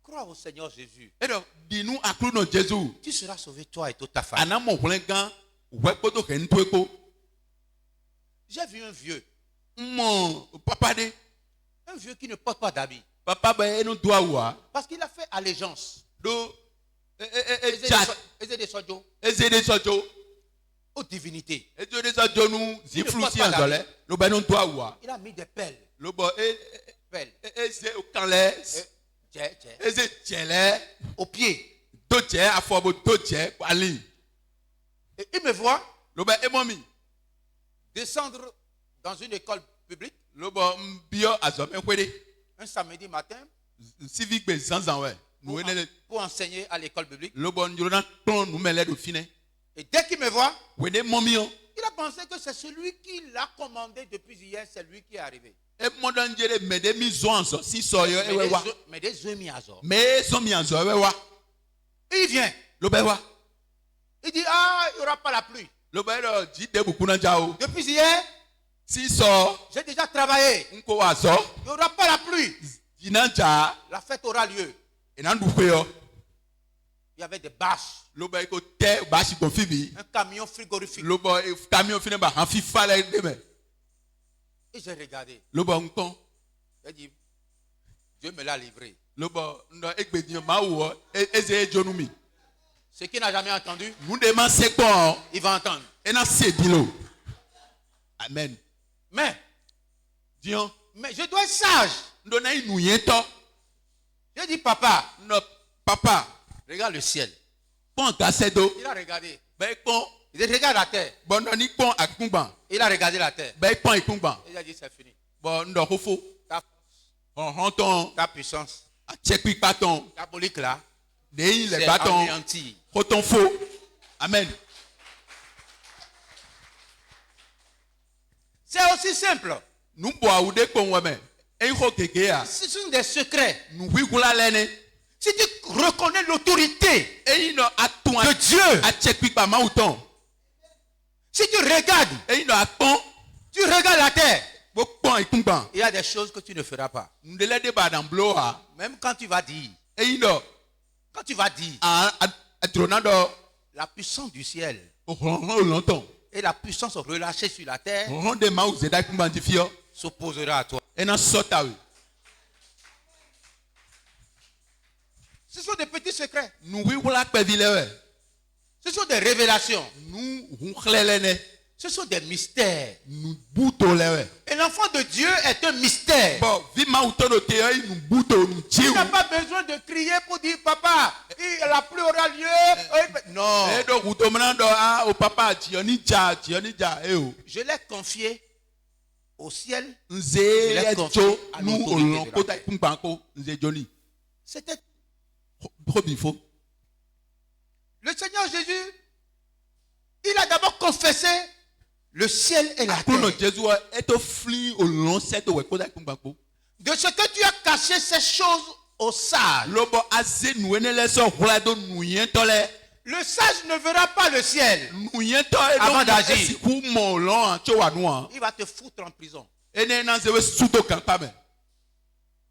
Crois au Seigneur Jésus. Et donc, dis-nous à clou no Jésus. Tu seras sauvé, toi et toute ta famille. Anamo hulengan, wekodo rentueko. J'ai vu un vieux. Mon papa de. Un vieux qui ne porte pas d'habit. Papa ba eno doawa. Parce qu'il a fait allégeance. Do. Eze de sojo. Ezede sojo. Aux divinités. Ezede sojo nous influencer en zole. Lo ba no doawa. Il a mis des pelles. Lo ba Pelles. eze okanle. Eze tchele. Au pied. Do tche afobo do tche ali. Et il me voit Lo ba emomi. descendre dans une école publique Lo ba mbio azome kwede. un samedi matin Civique be zanzan we. Nous pour enseigner à l'école publique. Lo ba njona ton nous mele do fine. Et dès qu'il me voit, Wede momio. il a pensé que c'est celui qui l'a commandé depuis hier, c'est lui qui est arrivé. E modan jere mede mi zo anso si so yo ewe wa. Mais des amis à zor. Me so mi anso ewe wa. Et il vient. Lo ba wa. Il dit, ah, il n'y aura pas la pluie. Lo ba ro ji de buku na jao. Depuis hier, Si so j'ai déjà travaillé. nko wa so. Il n'y aura pas la pluie. Jina ja La fête aura lieu. e na ndu kwe yo. Il y avait des bâches, Lo ba ko te ba shi kon fibi. un camion frigorifique. Lo ba camion fine ba han fi fale de me. Et j'ai regardé. Lo ba nko. J'ai dit, Dieu me l'a livré. Lo ba ndo egbe di ma wo eze ejonumi. Ce qui n'a jamais entendu, Nous demandons c'est quoi. il va entendre. Et na c'est bilo. Amen. Mais Dion. je dois être sage. Ndo na inu yeto. J'ai dit, papa, No papa. regarde le ciel. Pon gasedo. Il a regardé. Be pon. Il dit, regarde la terre. Bondo ni pon akungban. Il a regardé la terre. Be pon ikungban. Il a dit, c'est fini. Bon ndo hofo. Ta On renton. ta puissance, A check paton. ta polique là, Nei les c'est bâtons. anéanti. Roton faux. Amen. C'est aussi simple. Nous bois ou des pon wame. E ho kekea. Ce sont des secrets. Nous wigula lene. Si tu reconnais l'autorité E ino atun de Dieu, a check pa mauton. si tu regardes, E ino atun. tu regardes la terre, Bo pon ikungban. il y a des choses que tu ne feras pas. Nous de de ba dans bloa. Même quand tu vas dire, E ino quand tu vas dire, a tronado. la puissance du ciel Oh longtemps. et la puissance relâchée sur la terre On de ma ou zeda ikungban di fio. s'opposera à toi. E na sota we. Ce sont des petits secrets. Nous wigula pe vile we. Ce sont des révélations. Nous hunklelene. Ce sont des mystères. Nous buto lewe. Et l'enfant de Dieu est un mystère. Bon, vi ma ou tono te yo nous buto nous Tu chiu. n'as pas besoin de crier pour dire, papa, la pluie aura lieu. Non. E do utomna do a o papa tioni ja e o. Je l'ai confié au ciel. Nze Il est confié eto à nous l'autorité de olon la kota terre. ikungbanko nze joni. C'était Robifo. le Seigneur Jésus. Il a d'abord confessé le ciel et la Akrono terre. Jésus eto fli olon seto we kota ikungbanko. De ce que tu as caché ces choses aux sages. Lobo aze nous enele so hulado nous yentole. Le sage ne verra pas le ciel. Nous yentole Avant d'agir. esiku mo lon cho wa nou. Il va te foutre en prison. Ene na ze we suto kan pa me.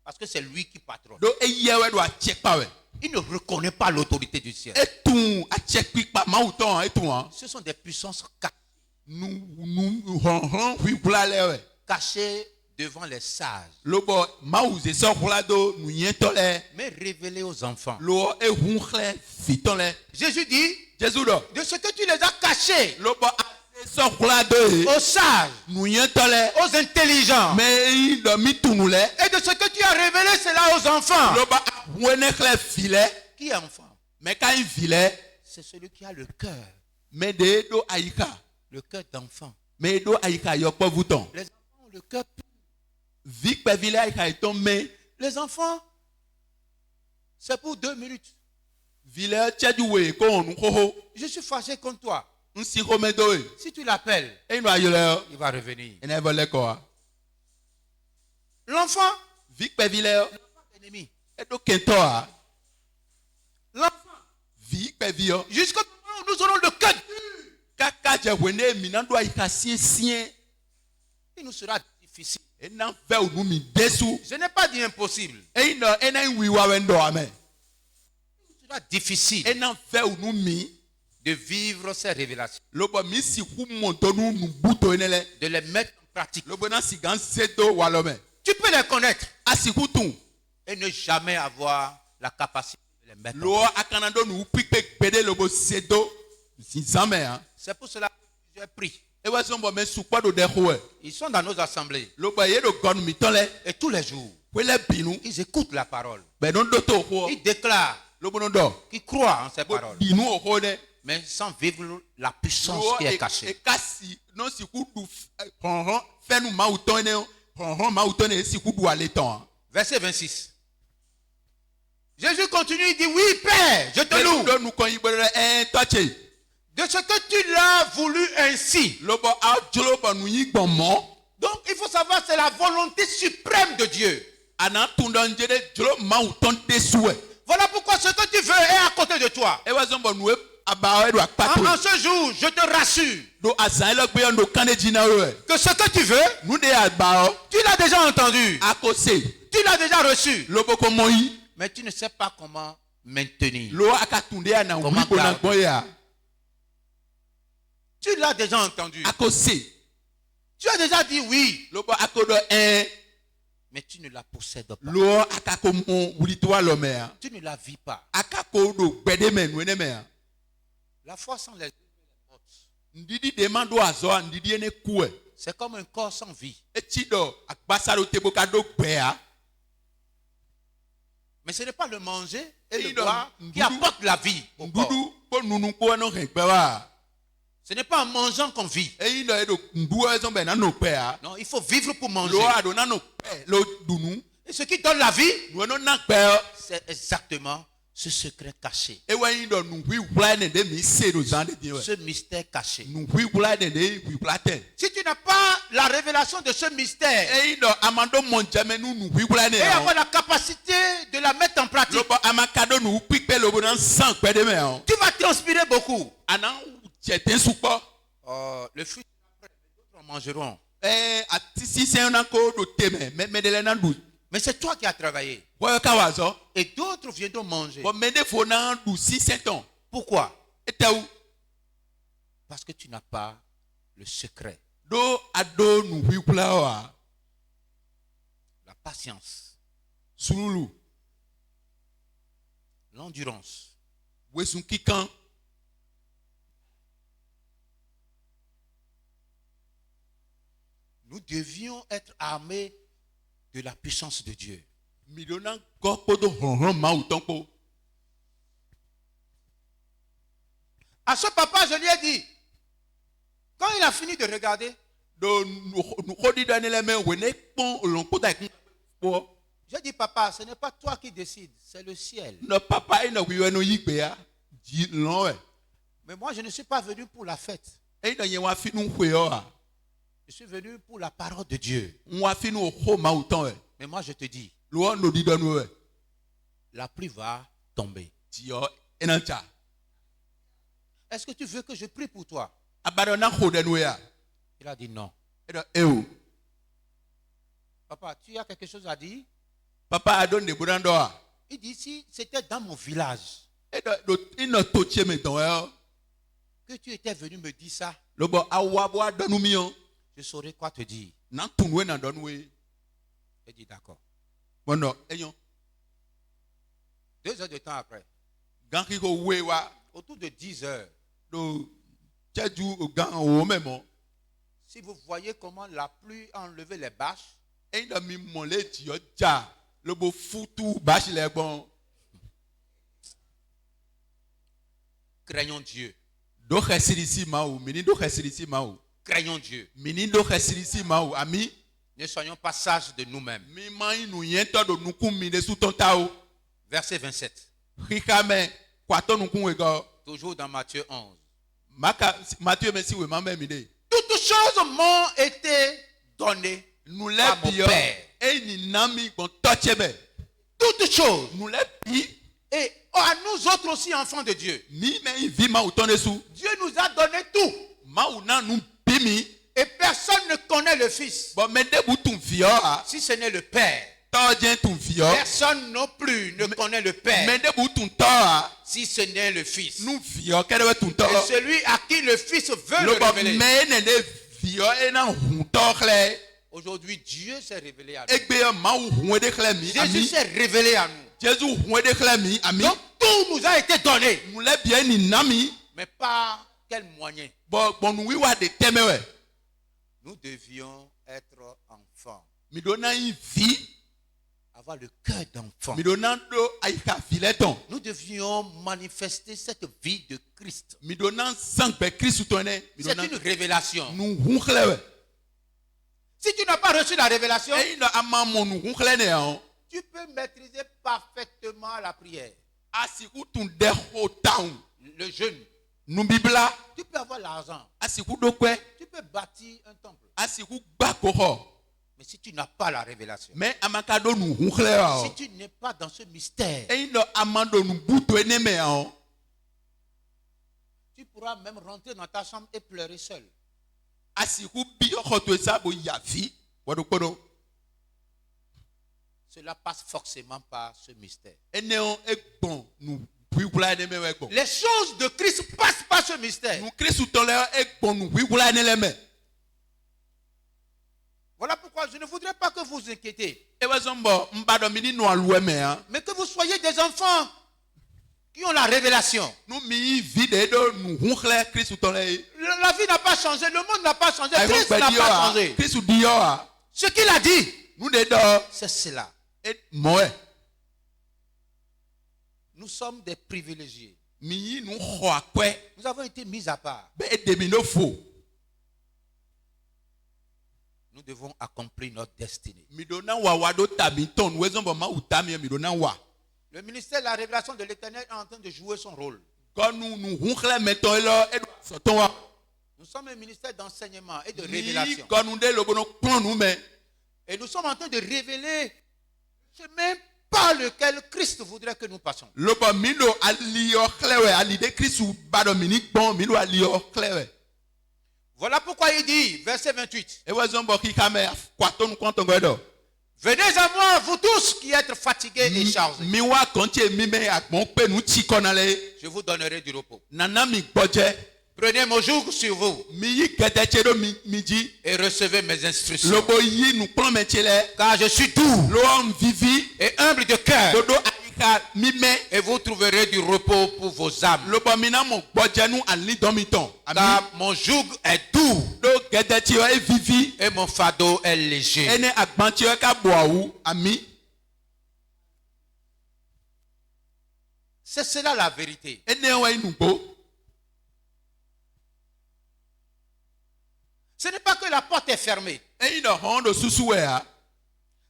Parce que c'est lui qui patronne. Do eyewe do a check pa we. Il ne reconnaît pas l'autorité du ciel. Etun a check pa ma uton etun. Ce sont des puissances Nous ron wi kula lewe. cachées devant les sages, Lobo ma ou ze so hulado nous yentole. mais révélées aux enfants. Lo e hunkle fitole. Jésus dit, Jésus do. de ce que tu les as cachés Lobo aze so hulado aux sages, nous yentole. aux intelligents, Mais il do mi tunule. et de ce que tu as révélé cela aux enfants. Lobo wene kle file. Qui est enfant? Mais quand il file, C'est celui qui a le cœur mais de do aika. d'enfant. Mais do aika yo po vuton. Les enfants ont le cœur pur. Vic pe vile aika eton mais Les enfants, c'est pour 2 minutes. vile tchadoué ko onu ho. Je suis fâché contre toi. Nsi komedo e. Si tu l'appelles, E no ayole. il va revenir. Ene vole ko. L'enfant, Vic pe vile ennemi. e do kento a. L'enfant, Vic pe vio. jusqu'au moment où nous aurons le cœur dur, Kaka je wene minando aika sien sien. il nous sera difficile. Je n'ai pas dit impossible. C'est difficile de vivre ces révélations, de les mettre en pratique. Tu peux les connaître et ne jamais avoir la capacité de les mettre en pratique. C'est pour cela que j'ai pris. Ils sont dans nos assemblées. Et tous les jours, ils écoutent la parole. Ils déclarent qu'ils croient en ces paroles. Mais sans vivre la puissance qui est cachée. Verset 26. Jésus continue, il dit, oui, Père, je te loue de ce que tu l'as voulu ainsi. Donc, il faut savoir, c'est la volonté suprême de Dieu. Voilà pourquoi ce que tu veux est à côté de toi. En ce jour, je te rassure que ce que tu veux, tu l'as déjà entendu. Tu l'as déjà reçu. Mais tu ne sais pas comment maintenir. Comment garder. Tu l'as déjà entendu. Tu as déjà dit oui. Mais tu ne la possèdes pas. Tu ne la vis pas. La foi sans les portes. C'est comme un corps sans vie. Mais ce n'est pas le manger et le boire qui apporte la vie au corps. Ce n'est pas en mangeant qu'on vit. Non, il faut vivre pour manger. Et ce qui donne la vie, c'est exactement ce secret caché. Ce mystère caché. Si tu n'as pas la révélation de ce mystère et avoir la capacité de la mettre en pratique, tu vas transpirer beaucoup. Le fruit, d'autres en mangeront. Mais c'est toi qui as travaillé. Et d'autres viendront manger. Pourquoi? Parce que tu n'as pas le secret. La patience. L'endurance. Nous devions être armés de la puissance de Dieu. À ce papa, je lui ai dit, quand il a fini de regarder, j'ai dit, papa, ce n'est pas toi qui décides, c'est le ciel. Mais moi, je ne suis pas venu pour la fête. Je suis venu pour la parole de Dieu. Mais moi, je te dis, la pluie va tomber. Est-ce que tu veux que je prie pour toi? Il a dit non. Papa, tu as quelque chose à dire? Il dit, si c'était dans mon village que tu étais venu me dire ça, je saurais quoi te dire. Il dit d'accord. 2 heures de temps après, autour de 10 heures, si vous voyez comment la pluie a enlevé les bâches, craignons Dieu. Craignons Dieu. Ne soyons pas sages de nous-mêmes. Verset 27. Toujours dans Matthieu 11. Toutes choses m'ont été données par mon Père. Toutes choses. Et à nous autres aussi, enfants de Dieu. Dieu nous a donné tout. Et personne ne connaît le Fils Bon, mais debout ton vieux, si ce n'est le Père. ton vieux. Personne non plus ne connaît le Père Mais debout ton temps, si ce n'est le Fils. nous vieux, quel est ton temps? Et celui à qui le Fils veut le Le bon, révéler. mais n'est vieux et non honte clair. Aujourd'hui, Dieu s'est révélé à nous. Egbe ma ou de clair mi. Jésus s'est révélé à nous. Jésus ou de clair mi, ami. Donc tout nous a été donné. Nous l'est bien ni nami. Mais par quel moyen? Bon, nous oui wa de temewe. Nous devions être enfants. Mi donna une vie. Avoir le cœur d'enfant. Mi donna do aïka fileton. Nous devions manifester cette vie de Christ. Mi donna sankbe Christ tonne. C'est une révélation. Nous ou clair. Si tu n'as pas reçu la révélation, Et nous amamon nous ou clair ne. tu peux maîtriser parfaitement la prière. Asiku tun de ho town. Le jeûne. Nous bibla. Tu peux avoir l'argent. Asiku do kwe. Tu peux bâtir un temple. Asiku bako ho. Mais si tu n'as pas la révélation, Mais amakado nous ou clair. si tu n'es pas dans ce mystère, Et nous amando nous buto eneme en. tu pourras même rentrer dans ta chambre et pleurer seul. Asiku bi ho to sa bo yafi. Wado kodo. Cela passe forcément par ce mystère. Eneon ekbon nous wibula eneme we ekbon. Les choses de Christ passent par ce mystère. Nous Christ ton le ekbon nous wibula eneme. Voilà pourquoi je ne voudrais pas que vous vous inquiétez, E wa zombo mbado mini no alueme hein. mais que vous soyez des enfants qui ont la révélation. Nous mi vide do nous ou clair Christ ton le. La vie n'a pas changé, le monde n'a pas changé, Christ n'a pas changé. Christ dio a. Ce qu'il a dit, Nous de do c'est cela. et moe. Nous sommes des privilégiés. Mi nous ho akwe. Nous avons été mis à part. Be edemino fo. Nous devons accomplir notre destinée. Midona wa wado tamiton wezombo ma utami midona wa. Le ministère de la révélation de l'Éternel est en train de jouer son rôle. Quand nous hunkle meton elo edo soton wa. Nous sommes un ministère d'enseignement et de révélation. Quand nous de lobono plan nous mais Et nous sommes en train de révéler le chemin par lequel Christ voudrait que nous passions. lobo milo alio klewe alide Christu bado minik bon milo alio klewe. Voilà pourquoi il dit, verset 28, E wezombo ki kame kwaton kwanton godo. venez à moi, vous tous qui êtes fatigués et chargés. Mi wa kontie mi me akmon pe nou ti konale. Je vous donnerai du repos. Nana mi gboje. Prenez mon joug sur vous Mi yi gedeche do mi di. et recevez mes instructions. Lobo yi nou plan metele. Car je suis doux Lo am vivi. et humble de cœur. Dodo aika mi me. Et vous trouverez du repos pour vos âmes. Lobo mina mo gboje nou ali domiton. Car mon joug est doux Do gedeche e vivi. et mon fardeau est léger. Ene agbanti e ka boawu ami. C'est cela la vérité. Ene wa inugbo. Ce n'est pas que la porte est fermée. Eyi no hondo susuwe ha.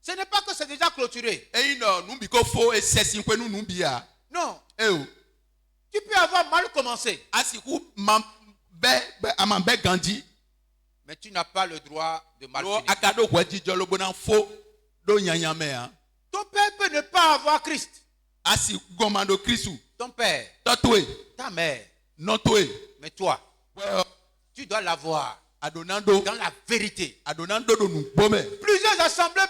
Ce n'est pas que c'est déjà clôturé. Eyi no numbi ko fo e sesin kwe nu numbi ha. Non. Eyo. Tu peux avoir mal commencé, Asiku amambe gandi. mais tu n'as pas le droit de mal Lo finir. akado kweji jolo bona fo do nyanyame ha. Ton père peut ne pas avoir Christ. Asi gomando Christu. Ton père, Totwe. ta mère, Notwe. mais toi, Well, tu dois l'avoir adonando. dans la vérité. Adonando do nu bome. Plusieurs assemblées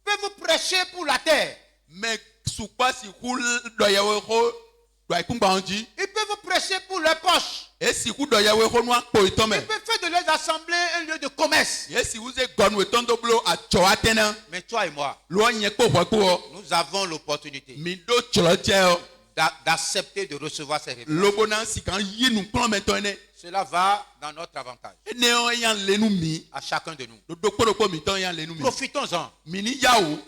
peuvent vous prêcher pour la terre. Me sukwa si hu do yawe ho do aikumba onji. Ils peuvent vous prêcher pour leur poche. Esi hu do yawe ho nu akpo itome. Ils peuvent faire de leurs assemblées un lieu de commerce. Yesi uze gonwe tondo blo acho atena. Mais toi et moi, Lo nye ko ho. nous avons l'opportunité Mi do choloche o. d'accepter de recevoir ces révélations. Lobona si kan yi nu plan metone. Cela va dans notre avantage. Ene o yan lenu mi. À chacun de nous. Do kporo mi ton yan lenu mi. Profitons-en. Mini yawo.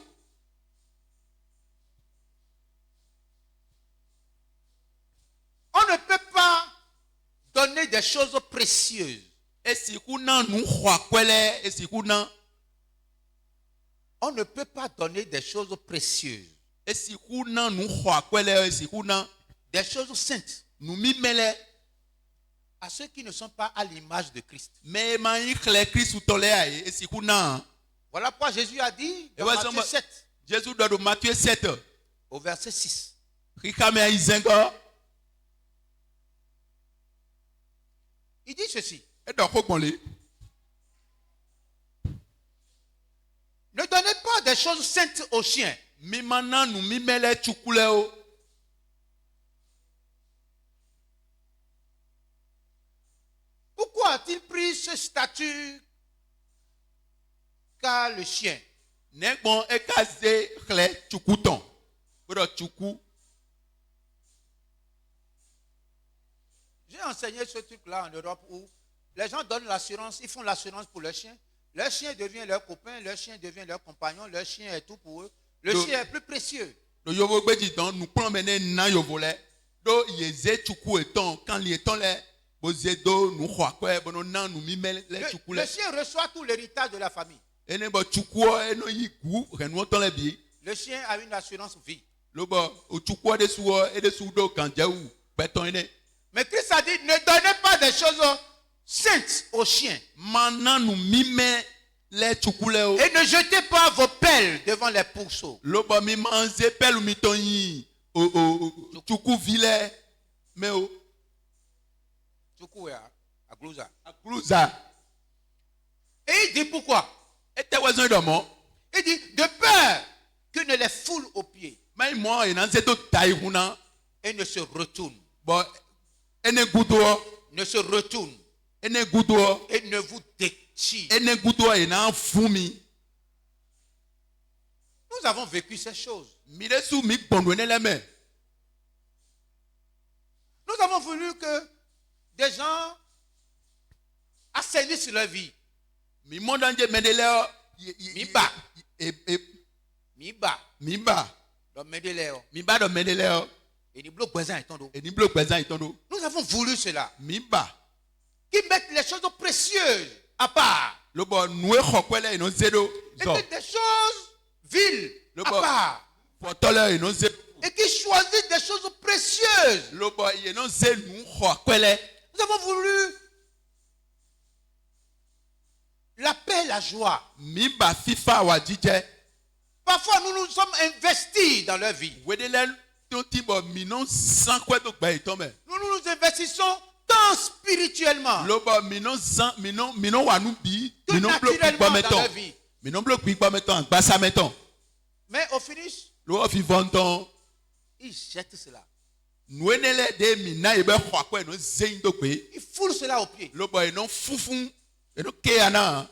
On ne peut pas donner des choses précieuses. Esiku na nu hwa kwele esiku na. On ne peut pas donner des choses précieuses. Esiku na nu hwa kwele esiku na. Des choses saintes Nu mi mele. à ceux qui ne sont pas à l'image de Christ. Me ma yi khle Christu tole ai esiku na. Voilà pourquoi Jésus a dit dans Ouais, Matthieu ça, 7 Jésus do Matthieu 7. au verset 6. Rikame ai zengo. Il dit ceci. E do ko gbonle. Ne donnez pas des choses saintes aux chiens. Mimana nu mimele chukuleo. Pourquoi a-t-il pris ce statut qu'a le chien? Negbon ekaze khle chukuton. Odo chuku. J'ai enseigné ce truc-là en Europe où les gens donnent l'assurance, ils font l'assurance pour leur chien. Leur chien devient leur copain, leur chien devient leur compagnon, leur chien est tout pour eux. Le chien est plus précieux. Do yovo gbeji don nu plan mene na yovole. Do yeze chuku eton kan li eton le boze do nu khwa kwe bono na nu mimele le chuku le. Le chien reçoit tout l'héritage de la famille. Ene bo chuku eno yigu renu ton le bi. Le chien a une assurance vie. Lo bo o chuku de suo e de su do kan jaou beton ene. Mais Christ a dit, ne donnez pas des choses saintes aux chiens. Maintenant, mime les chukuleo. Et ne jetez pas vos pelles devant les pourceaux. Loba mi manze pelu mitonyi o chuku vile meo. Chuku à Glouza. Akluza. Et il dit pourquoi? Et te wazon domo. Il dit, de peur que ne les foule aux pieds. Mais moi, il n'en sait tout taille huna. Et ne se retourne. Bon, ene gudo. Ne se retourne. Ene gudo. Et ne vous déchire. Ene gudo e na fumi. Nous avons vécu ces choses. Miresu mi bondwene leme. Nous avons voulu que des gens assainissent leur vie. Mi mondanje mendeleo. Miba. Miba. Miba. Donc Médéléo. Miba do mendeleo. Et ni bloc voisin et tondo. E ni bloc présent itondo. Nous avons voulu cela. Miba. Qui mettent les choses précieuses à part. Lobo noue khokwele ino zedo. Et mettent des choses viles à part. Potole ino zedo. Et qui choisissent des choses précieuses. Lobo ino zenu khokwele. Nous avons voulu la paix, la joie. Miba fifa wajije. Parfois, nous nous sommes investis dans leur vie. Wedele tontibo minon san kwedo gba itome. Nous nous investissons tant spirituellement minon wanu bi que minon bloc naturellement gba dans meton. leur vie. Minon bloc gba meton gbasa meton. Mais au finish, Lo fi vonton ils jettent cela. nuenele de mina ebe khwakwe no zein do pe. Ils foulent cela aux pieds. Lo boy no fufun eno keana.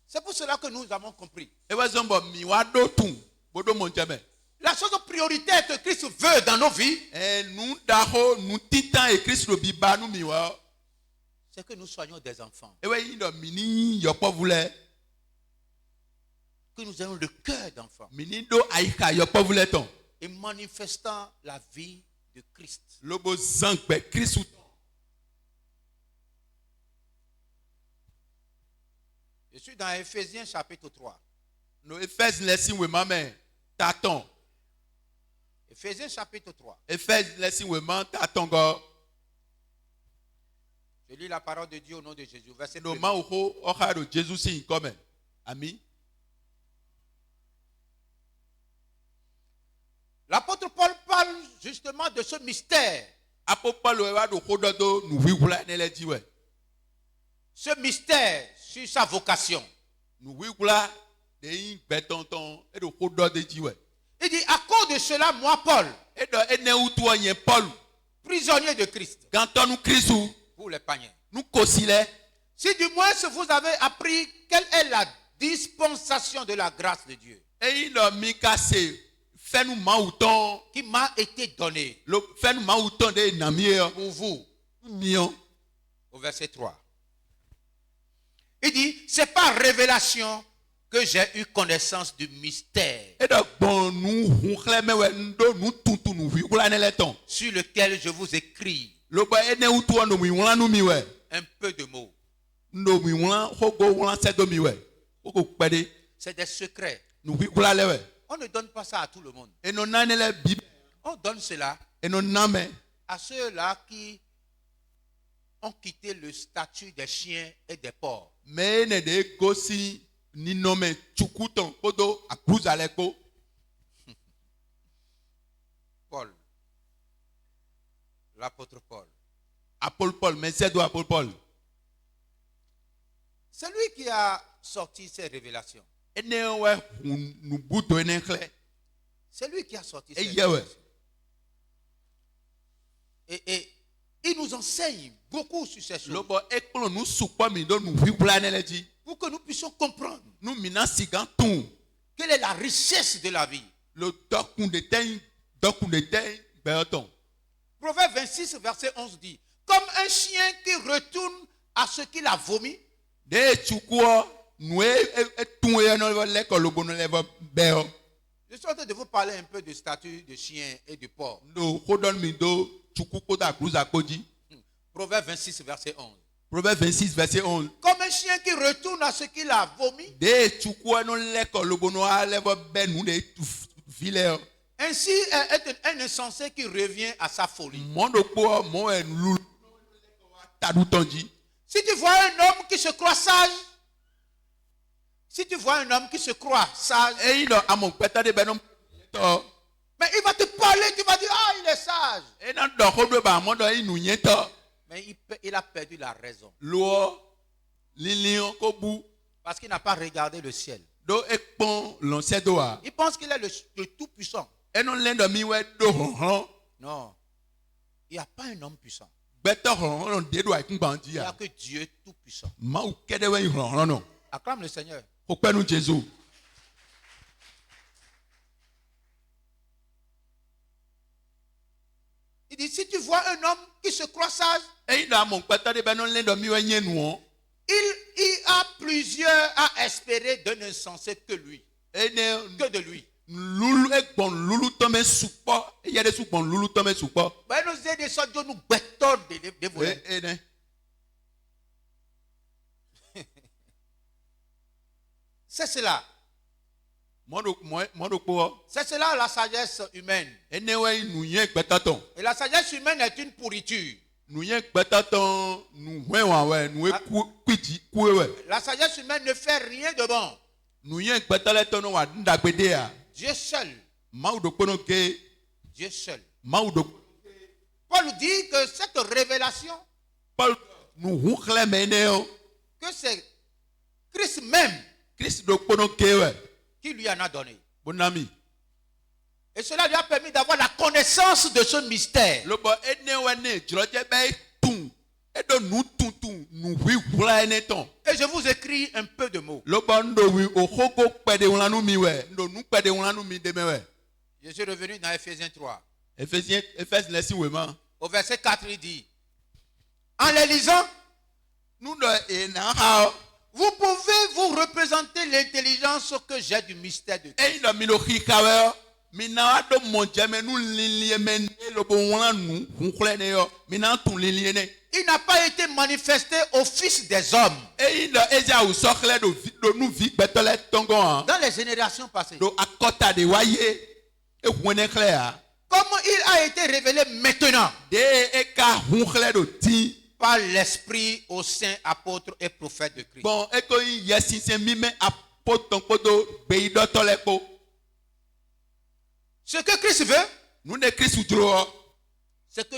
C'est pour cela que nous avons compris. E wazombo mi wa do tun bodo monjame. La chose prioritaire que Christ veut dans nos vies, Nous daho nous titan et Christ le biba nous miwa. c'est que nous soyons des enfants. Et ouais, il mini yopo voulait. Que nous ayons le cœur d'enfant. Mini do aika yopo voulait ton. Et manifestant la vie de Christ. Lobo zankbe Christ. Je suis dans Éphésiens chapitre 3. No Ephes lesson we mame taton. Éphésiens chapitre 3. Ephes lesson we man taton go. Je lis la parole de Dieu au nom de Jésus. Verset No 1. ma ho oharo Jesus sin come. Ami. L'apôtre Paul parle justement de ce mystère. Apopalo e wa do hododo nu wiwula nele diwe. Ce mystère sur sa vocation. Nu wiwula de yin betonton e do hododo diwe. Il dit, à cause de cela, moi, Paul, E do ene utu yen Paul. prisonnier de Christ, Ganton nu Christu. pour les païens. Nous kosile. Si du moins vous avez appris quelle est la dispensation de la grâce de Dieu Et il a mis cassé. Fait nous maouton. qui m'a été donnée Fait nous maouton de namier. pour vous, Mion. au verset 3. Il dit, c'est par révélation que j'ai eu connaissance du mystère Et donc, bon, nous, nous, tout, nous, sur lequel je vous écris le boy est né ou toi, nous, nous, miwe. un peu de mots. Nous, C'est des secrets. nous, On ne donne pas ça à tout le monde. et nous, nanele bible. On donne cela Et nous, name. à ceux-là qui ont quitté le statut des chiens et des porcs. Mais, ne de gosi, ni nomme, chukuton, podo, à cruise à l'écho. Paul, l'apôtre Paul. Apôtre Paul, mais c'est d'où Apôtre Paul? C'est lui qui a sorti ces révélations? ene we hun nu buto ene khle C'est lui qui a sorti ces e yewe révélations. Et il nous enseigne beaucoup sur ces choses. lobo ekplo nu supo mi do nu wibla ne leji Pour que nous puissions comprendre nu mina sigan tun quelle est la richesse de la vie. le dokun de ten beoton. Proverbe 26, verset 11 dit, comme un chien qui retourne à ce qu'il a vomi, De chukuo nu tun e no le ko lobo no le beo je suis en train de vous parler un peu de statut de chien et de porc. no hodon mi do chuku ko da cruza koji. Proverbe 26, verset 11. Proverbe 26 verset 11. Comme un chien qui retourne à ce qu'il a vomi, De chukuo no le ko lobo no ale be nu de vile ainsi est un insensé qui revient à sa folie. mondo po mo en lu tadu tonji. Si tu vois un homme qui se croit sage, si tu vois un homme qui se croit sage, E ino amon peta de benom to mais il va te parler, tu vas dire, ah, il est sage. e na do ko do ba mondo inu yen to Mais il a perdu la raison. lo lilion ko bu Parce qu'il n'a pas regardé le ciel. do ekpon l'ancien do a Il pense qu'il est le tout-puissant. e no lendo mi we do hon Non. Il n'y a pas un homme puissant. beto hon de do ikun banji Il n'y a a que Dieu tout-puissant. ma u kede we hon no Acclame le Seigneur. ko penu Jésus. Il dit, si tu vois un homme qui se croit sage, E ino amon peta de benom lendo mi we yen nu il a plusieurs à espérer d'un insensé que lui. ene Que de lui. lulu egbon lulu tome supo e ye de supo lulu tome supo Ben, nous aider ça, Dieu nous bétonne de voler. ene C'est cela. mondo po C'est cela la sagesse humaine. ene we nu yen gbetaton Et la sagesse humaine est une pourriture. nu yen gbetaton nu hwewa we nu e kwiji kuwe La sagesse humaine ne fait rien de bon. nu yen gbetale to no wa ndagbede a Dieu seul. ma do pono ke Dieu seul. ma do Paul dit que cette révélation, Paul nu hu khle me ne o que c'est Christ même Christ do pono ke we qui lui en a donné. bonami Et cela lui a permis d'avoir la connaissance de ce mystère. lo bo ene we ne jroje be tun e do nu tun nu wi wula ene ton Et je vous écris un peu de mots. lo bo ndo wi o hogo pede wula nu mi we ndo nu pede wula nu mi de me we Je suis revenu dans Ephésiens 3. Ephésiens lesson we ma Au verset 4, il dit, en les lisant, nu do e na ha vous pouvez vous représenter l'intelligence que j'ai du mystère de Christ. e ndo mi lo hikawe mi na do mo jeme nu lilie me ne lo bo wula nu hu khle ne yo mi na tun lilie ne Il n'a pas été manifesté au Fils des hommes e ndo eza u so khle do nu vi gbetole tongo an dans les générations passées. do akota de waye e hwene khle a Comment il a été révélé maintenant de e ka hu khle do ti par l'Esprit aux saints apôtres et prophètes de Christ. bon e ko yesi se mi me apoton kodo be do tole po Ce que Christ veut, nu de Christ dro c'est que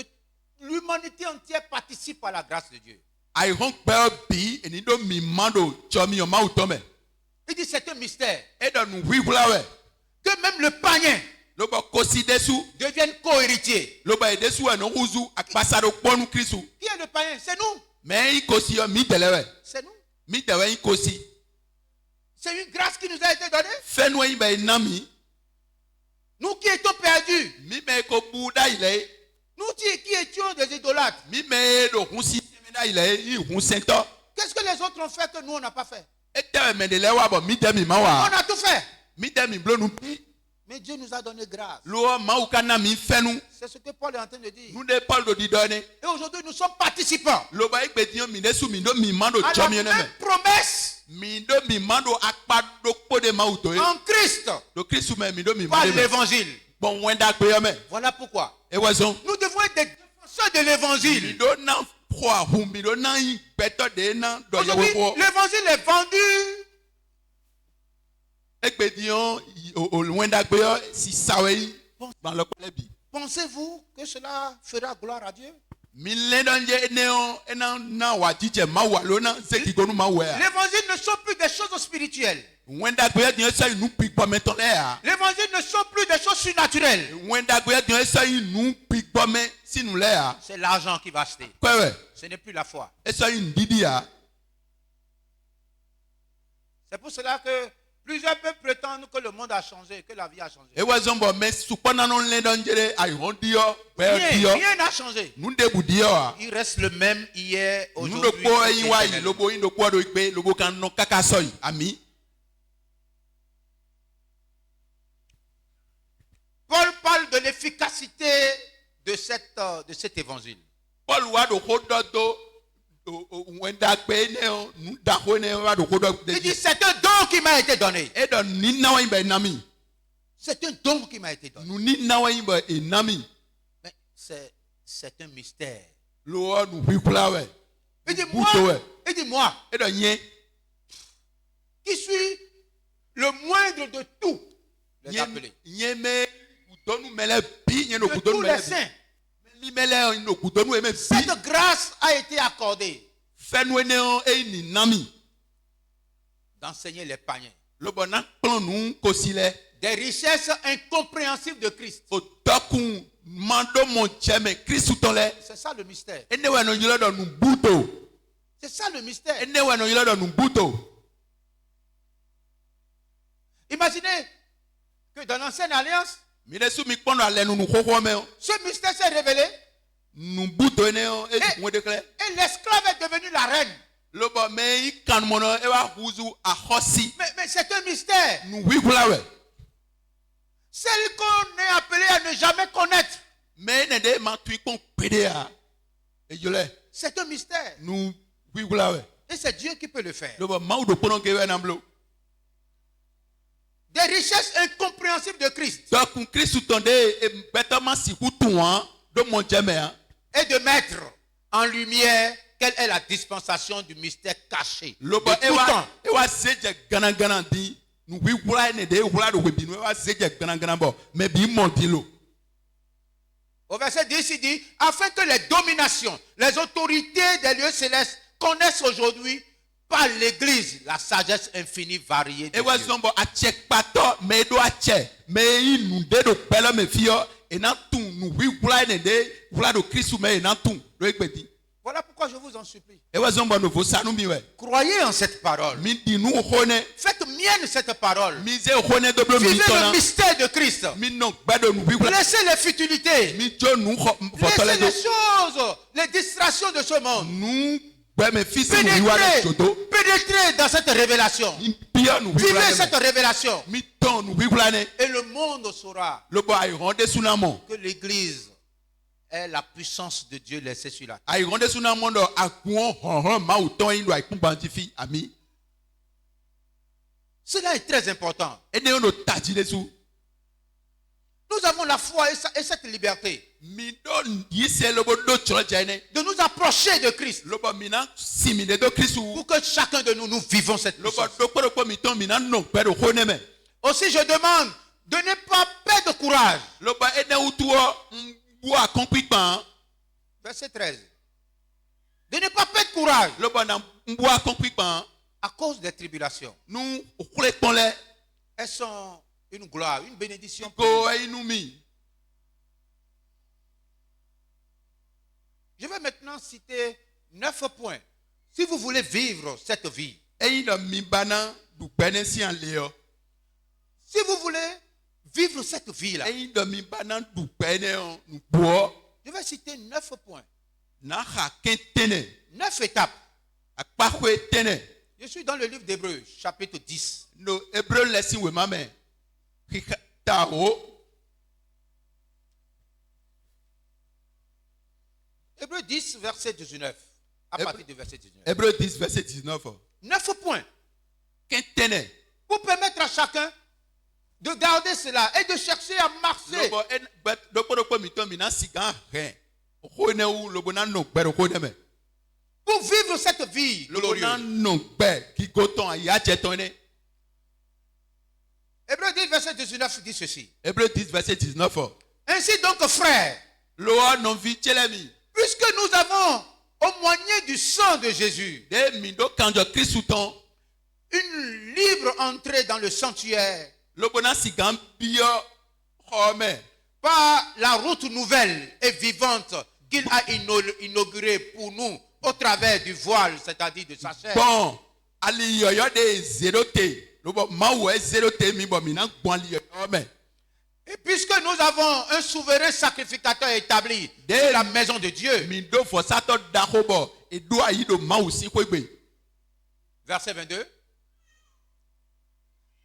l'humanité entière participe à la grâce de Dieu. ai hon pe bi eni do mi mando chomi o ma utome Il dit c'est un mystère e do nu wi hulawe que même le païen lo bo kosi desu devienne co-héritier. lo ba desu e no huzu akpasa do ponu Christ Qui est le païen? C'est nous. mais i kosi yo mi telewe C'est nous. mi tewe i kosi C'est une grâce qui nous a été donnée. fenwe i be nami Nous qui étions perdus, mi me ko bu da ile nous qui étions des idolâtres, mi me do hun si da ile i hun sento qu'est-ce que les autres ont fait que nous on n'a pas fait? e tewe me de le wa bo mi de mi ma On wa a tout fait. mi de mi blo nu pi Mais Dieu nous a donné grâce. lo ma u kana mi fenu C'est ce que Paul est en train de dire. nu de Paul do di do ne Et aujourd'hui, nous sommes participants lo ba igbe ti mi desu mi do mi mando à la chomi ne me même promesse mi do mi mando akpa do po de ma uto e en Christ do Christ me mi do mi par mando me l'évangile. bon wenda gbe yo me Voilà pourquoi e wazon nous devons être des défenseurs de mi l'évangile. do na pro ahun mi do na yi beto de na do Aujourd'hui, yewo po l'évangile est vendu. egbe di on o wenda gbe yo si sawe yi ban lo pele bi Pensez-vous que cela fera gloire à Dieu? L'évangile ne sont plus des choses spirituelles. L'évangile ne sont plus des choses surnaturelles. C'est l'argent qui va acheter. Ce n'est plus la foi. C'est pour cela que plusieurs peuvent prétendre que le monde a changé, que la vie a changé. Rien n'a changé. Il reste le même hier, aujourd'hui. Paul parle de l'efficacité de cet évangile. Il dit c'est un don qui m'a été donné. C'est un don qui m'a été donné. Mais c'est un mystère. Il dit moi, qui suis le moindre de tous les appelés. De tous les saints. Cette grâce a été accordée d'enseigner les païens des richesses incompréhensibles de Christ. C'est ça le mystère. C'est ça le mystère. Imaginez que dans l'ancienne alliance, ce mystère s'est révélé et l'esclave est devenu la reine. Mais c'est un mystère. Celle qu'on est appelé à ne jamais connaître. C'est un mystère. Et c'est Dieu qui peut le faire. Des richesses incompréhensibles de Christ. Et de mettre en lumière quelle est la dispensation du mystère caché. Au verset 10, il dit, afin que les dominations, les autorités des lieux célestes connaissent aujourd'hui par l'Église la sagesse infinie variée de Dieu. Voilà pourquoi je vous en supplie. Croyez en cette parole. Faites mienne cette parole. Vivez le mystère de Christ. Laissez les futilités. Laissez les choses, les distractions de ce monde. Pénétrez dans cette révélation. Vivez cette révélation. Et le monde saura que l'Église est la puissance de Dieu laissée sur la terre. Cela est très important. Nous avons la foi et cette liberté de nous approcher de Christ pour que chacun de nous vivons cette puissance. Aussi je demande de ne pas perdre courage. Verset 13. De ne pas perdre courage à cause des tribulations. Elles sont une gloire, une bénédiction. Je vais maintenant citer 9 points. Si vous voulez vivre cette vie, si vous voulez vivre cette vie-là, je vais citer 9 points. 9 étapes. Je suis dans le livre d'Hébreux, chapitre 10. Hébreux 10, verset 19. À partir du verset 19. Hébreux 10, verset 19. 9 points. Pour permettre à chacun de garder cela et de chercher à marcher. Pour vivre cette vie glorieuse. Hébreux 10, verset 19 dit ceci. Hébreux 10, verset 19. Ainsi donc, frères, puisque nous avons, au moyen du sang de Jésus, de mindo kanjo Kristu ton une libre entrée dans le sanctuaire lobona sigam bio home par la route nouvelle et vivante qu'il a inaugurée pour nous au travers du voile, c'est-à-dire de sa chair. bon ali yoyo de zerote lobo mawe zerote mi bo mina gbon ali yoyo me. Et puisque nous avons un souverain sacrificateur établi dans la maison de Dieu, mindo fosato dahobo edo ayido mausi kwegbe. verset 22,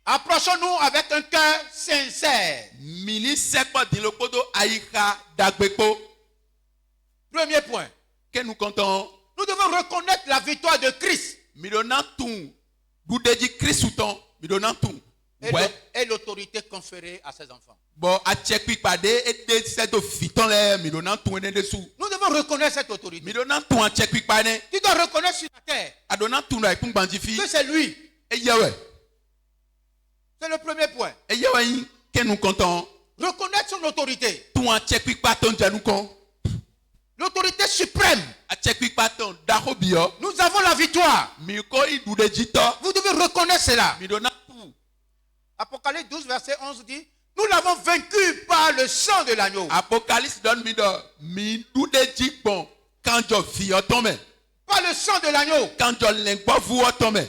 approchons-nous avec un cœur sincère. Mini sepo dilopodo aika dagbepo. Premier point, Que nous comptons nous devons reconnaître la victoire de Christ midona tun budeji Kristu ton midona tun ouais et l'autorité conférée à ses enfants. bon a check pade et de cette fiton le midona tun ene de sou Nous devons reconnaître cette autorité. midona tun a check pade Tu dois reconnaître sur la terre adona tun la ipun banjifi que c'est lui. e yewe C'est le premier point. e yewe yin que nous comptons Reconnaître son autorité. tun a check pade ton janu kon L'autorité suprême. a check pade ton dahobio Nous avons la victoire. mi ko idudeji to Vous devez reconnaître cela. midona tun Apocalypse 12, verset 11 dit, nous l'avons vaincu par le sang de l'agneau. Apocalypse donne mi dudeji bon kanjo fio ton me Par le sang de l'agneau. kanjo lengbo fu ton me.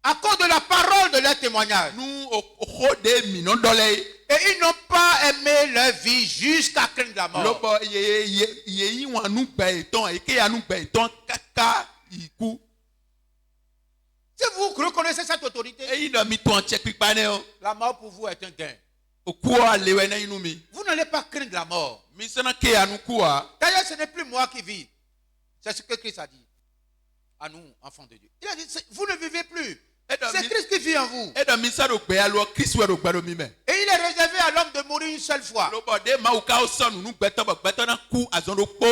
À cause de la parole de leur témoignage. Nous au de minon dole Et ils n'ont pas aimé leur vie jusqu'à craindre la mort. lobo ye wan nu gbe ton e ke ya nu gbe ton kaka iku Si vous reconnaissez cette autorité, e yin do mi ton check pipa ne o la mort pour vous est un gain. oku a lewe na inu mi Vous n'allez pas craindre la mort. mi sana ke ya nu ku a D'ailleurs, ce n'est plus moi qui vis. C'est ce que Christ a dit à nous, enfants de Dieu. Il a dit, vous ne vivez plus. C'est Christ qui vit en vous. e do mi sa do gbe alo Kristu do gbe do mi me Et il est réservé à l'homme de mourir une seule fois. lobo de ma o ka o sonu nu gbe to na ku azon do po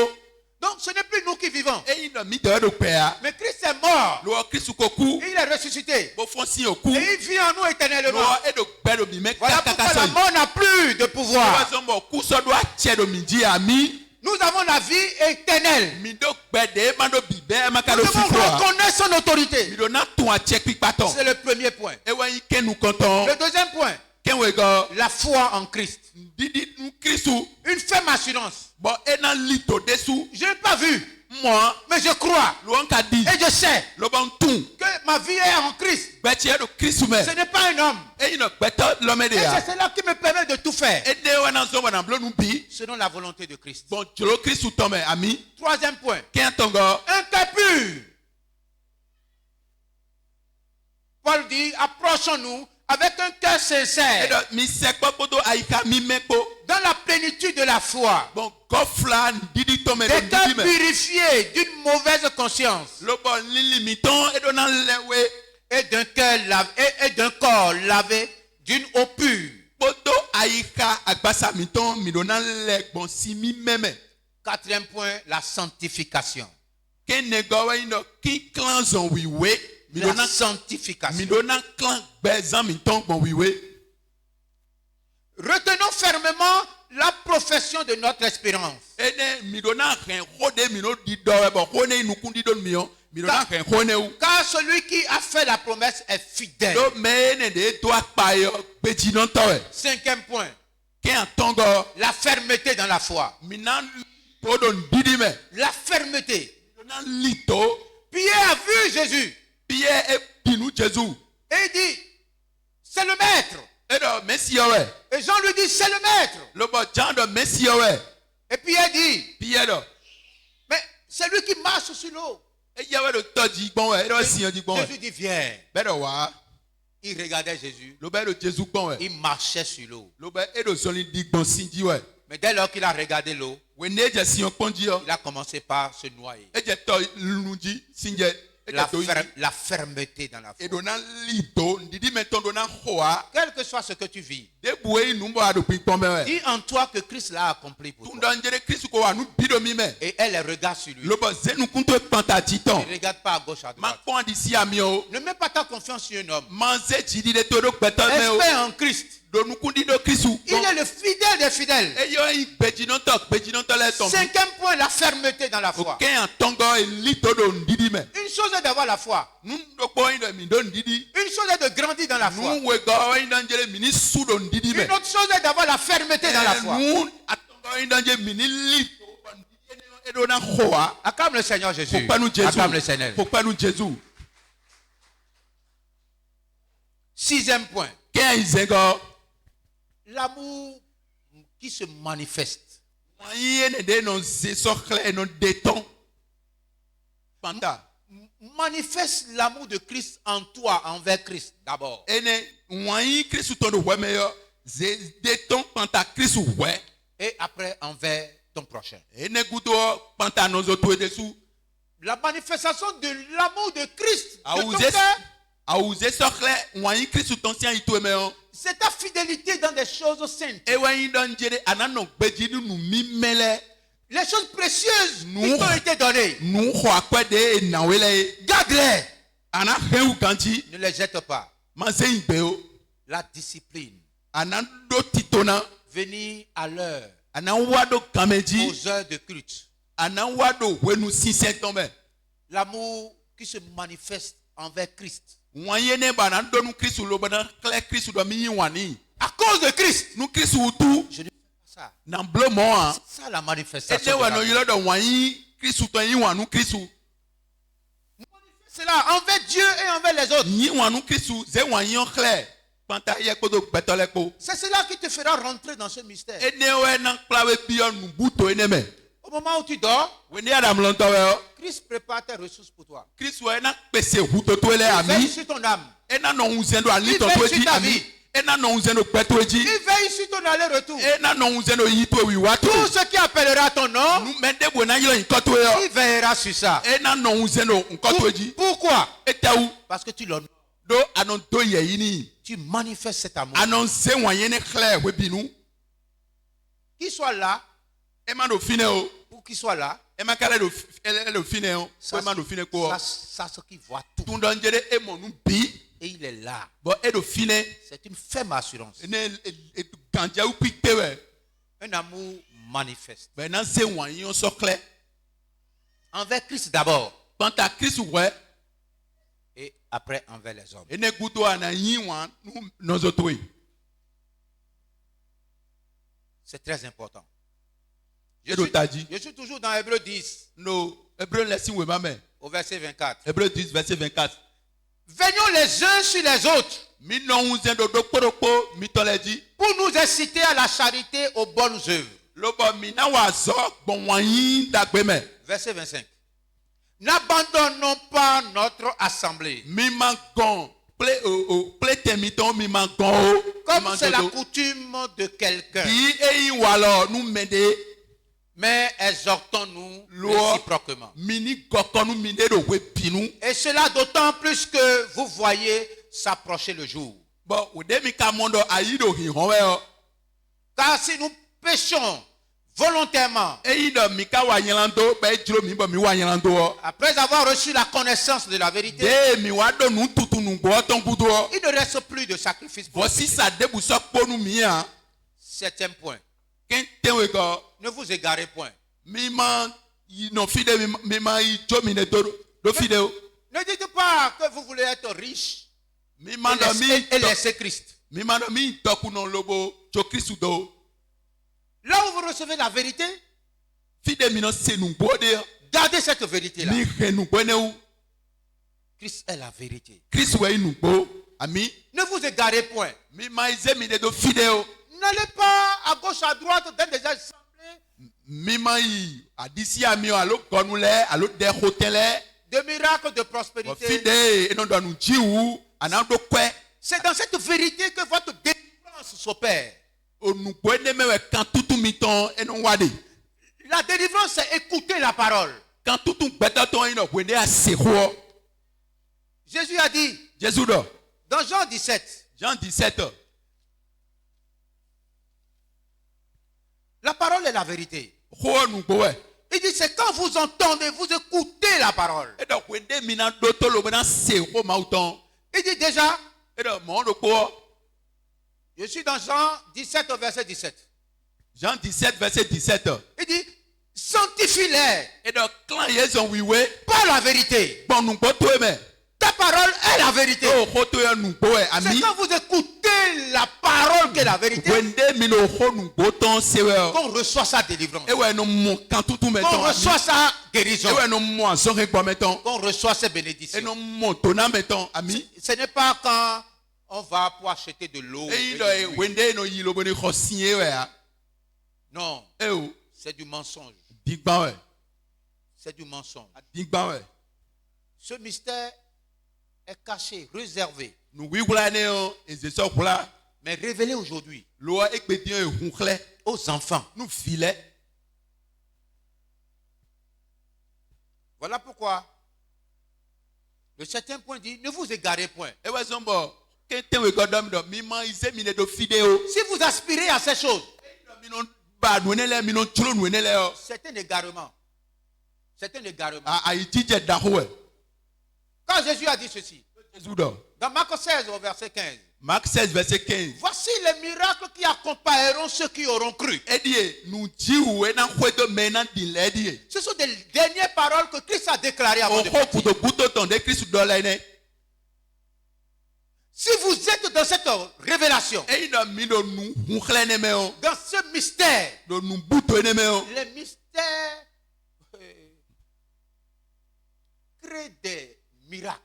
Donc ce n'est plus nous qui vivons. e yin do mi do gbe a Mais Christ est mort. lo Kristu ko ku Et il est ressuscité. bo fon si o ku Et il vit en nous lo éternellement. e do gbe do mi me Voilà kaka pourquoi la so mort n'a plus de pouvoir. wa zo mo ku so do a che do mi ji ami Nous avons la vie éternelle. mi do gbe de ma do bibe ma ka Nous do devons fifo reconnaître son autorité. mi do na ton a check pipa ton C'est le premier point. e wa yin ke nous comptons Le deuxième point, ken we go la foi en Christ. didi nu Kristu Une ferme assurance. bon e na lito desu Je n'ai pas vu, moi mais je crois. lo an ka di Et je sais lo bon tun que ma vie est en Christ. gbe ti e do Kristu me Ce n'est pas un homme. e yin no gbe to lo me de Et ya c'est cela qui me permet de tout faire. e de wa na zo wa na blo nu bi Selon la volonté de Christ. bon jolo Kristu ton me ami Troisième point. ken tongo Un cœur pur. Paul dit, approchons-nous avec un cœur e sincère. do mi se kpo do aika mi me kpo Dans la plénitude de la foi. bon gofla didi ton me do Des cœurs didi me purifiés d'une mauvaise conscience. lo bon lili mi ton e do na lewe Et d'un cœur lavé, et d'un corps lavé d'une eau pure. kpoto aika agbasa mi ton mi do na le gbon si mi meme Quatrième point, la sanctification. ke nego wa yin do ki clan zon wiwe mi do La na mi sanctification. do na clan gbezan mi ton gbon wiwe Retenons fermement la profession de notre espérance. ene mi do na ren hode mi no di do e bo hone inukun di do mi on mi do na ren hone u Car celui qui a fait la promesse est fidèle. do me ne de to apa yo gbeji non to e Cinquième point, ke antongo la fermeté dans la foi. mi na to do didi me La fermeté. mi do na lito Pierre a vu Jésus Pierre e binu Jésus et il dit, c'est le maître. e do Messi yo we Et Jean lui dit, c'est le maître. lo bo Jean do Messi yo we Et Pierre dit, Pierre do mais c'est lui qui marche sur l'eau. e yawe do to di gbon we e do si di gbon we Jésus dit, viens. be do wa Il regardait Jésus. lo be do Jésus gbon we Il marchait sur l'eau. lo be e do so ni di gbon si di we Mais dès lors qu'il a regardé l'eau, we ne je si on pon di yo il a commencé par se noyer. e je to lu di sinje e je to La fermeté dans la e foi. do na lito didi me ton do na hoa Quel que soit ce que tu vis, de buwe nu bo ado pin pon me we dis en toi que Christ l'a accompli pour tun toi. do njere Kristu ko wa nu bi do mi me Et elle regarde sur lui. lo bo zenu kun to panta ti ton Ne regarde pas à gauche, à ma droite. pon di si ami o Ne mets pas ta confiance sur un homme. man se ti di de to do gbeto me o Espère en Christ. Il est le fidèle des fidèles. Cinquième point, la fermeté dans la foi. Une chose est d'avoir la foi. Une chose est de grandir dans la foi. Une autre chose est d'avoir la fermeté dans la foi. Acclame le Seigneur Jésus. Acclame le Seigneur. Sixième point. L'amour qui se manifeste. Manifeste l'amour de Christ en toi, envers Christ d'abord. Et après envers ton prochain. La manifestation de l'amour de Christ. C'est ta fidélité dans des choses saintes. Les choses précieuses qui t'ont été données. Garde-les. Ne les jette pas. La discipline. Venir à l'heure. Aux heures de culte. L'amour qui se manifeste envers Christ. À cause de Christ. Je ne fais pas ça. C'est ça la manifestation. C'est là envers Dieu et envers les autres. C'est cela qui te fera rentrer dans ce mystère. Au moment où tu dors, Christ prépare tes ressources pour toi. Il veille sur ton âme. Il veille sur ta vie. Il veille sur ton aller-retour. Tout ce qui appellera ton nom, il veillera sur ça. Pourquoi? Parce que tu l'honores. Tu manifestes cet amour. Qu'il soit là, pour qu'il soit là, ça ce qui voit tout. Et il est là. C'est une ferme assurance. Un amour manifeste. Envers Christ d'abord. Et après envers les hommes. C'est très important. Je suis toujours dans Hébreux 10. Au verset 24. Hébreux 10, verset 24. Veignons les uns sur les autres pour nous inciter à la charité aux bonnes œuvres. Verset 25. N'abandonnons pas notre assemblée. Comme c'est la coutume de quelqu'un. Mais exhortons-nous réciproquement. Et cela d'autant plus que vous voyez s'approcher le jour. Car si nous péchons volontairement, après avoir reçu la connaissance de la vérité, il ne reste plus de sacrifice pour vous. Septième point. Ne vous égarez point. Ne dites pas que vous voulez être riche et laisser Christ. Là où vous recevez la vérité, gardez cette vérité-là. Christ est la vérité. Ne vous égarez point. N'allez pas à gauche, à droite dans des assemblées de miracles de prospérité. C'est dans cette vérité que votre délivrance s'opère. La délivrance, c'est écouter la parole. Jésus a dit dans Jean 17. La parole est la vérité. Il dit c'est quand vous entendez, vous écoutez la parole. Il dit déjà Je suis dans Jean 17 au verset 17. Jean 17, verset 17. Il dit, sanctifie-les Et donc, quand ils ont ouïe, par la vérité. bon, nous pouvons aimer. Ta parole est la vérité. Oh, koto nous pouvons C'est ami. quand vous écoutez la parole qui est la vérité Wende mino ho nous boton sewe. qu'on reçoit sa délivrance. Et ouais, nous mon quand tout mettons. Qu'on reçoit sa guérison. Et ouais, nous mon en songe quoi mettons. Qu'on reçoit ses Et bénédictions. nous mon tona mettons ami. Ce n'est pas quand on va pour acheter de l'eau. Et et il de est l'huile. wende no yilo boni khosinye ouais. Non, Eh oh, c'est du mensonge. digba ouais. C'est du mensonge. Digba ouais. Ce mystère est caché, réservé, Nous oui voilà néo et c'est ça voilà. mais révélé aujourd'hui Loi ekpetien e hunkle. aux enfants. Nous filet. Voilà pourquoi le septième point dit, ne vous égarez point. Et ouais zombo. Kete we godom do mi man ise mi ne do fideo. Si vous aspirez à ces choses, Minon ba nous ne le minon tro nous ne le. c'est un égarement. C'est un égarement. A itije dahoe. Quand Jésus a dit ceci, Jésus do. dans Marc 16 au verset 15, Marc 16 verset 15. voici les miracles qui accompagneront ceux qui auront cru. Edie nous jiu na kwedo mena din edie. Ce sont des dernières paroles que Christ a déclarées avant O de ho partir. kuto kuto ton de Christ do la ne. Si vous êtes dans cette révélation, E ino mi do nu hunkle ne me o. dans ce mystère, Do nu buto ne me o. les mystères créent des miracles.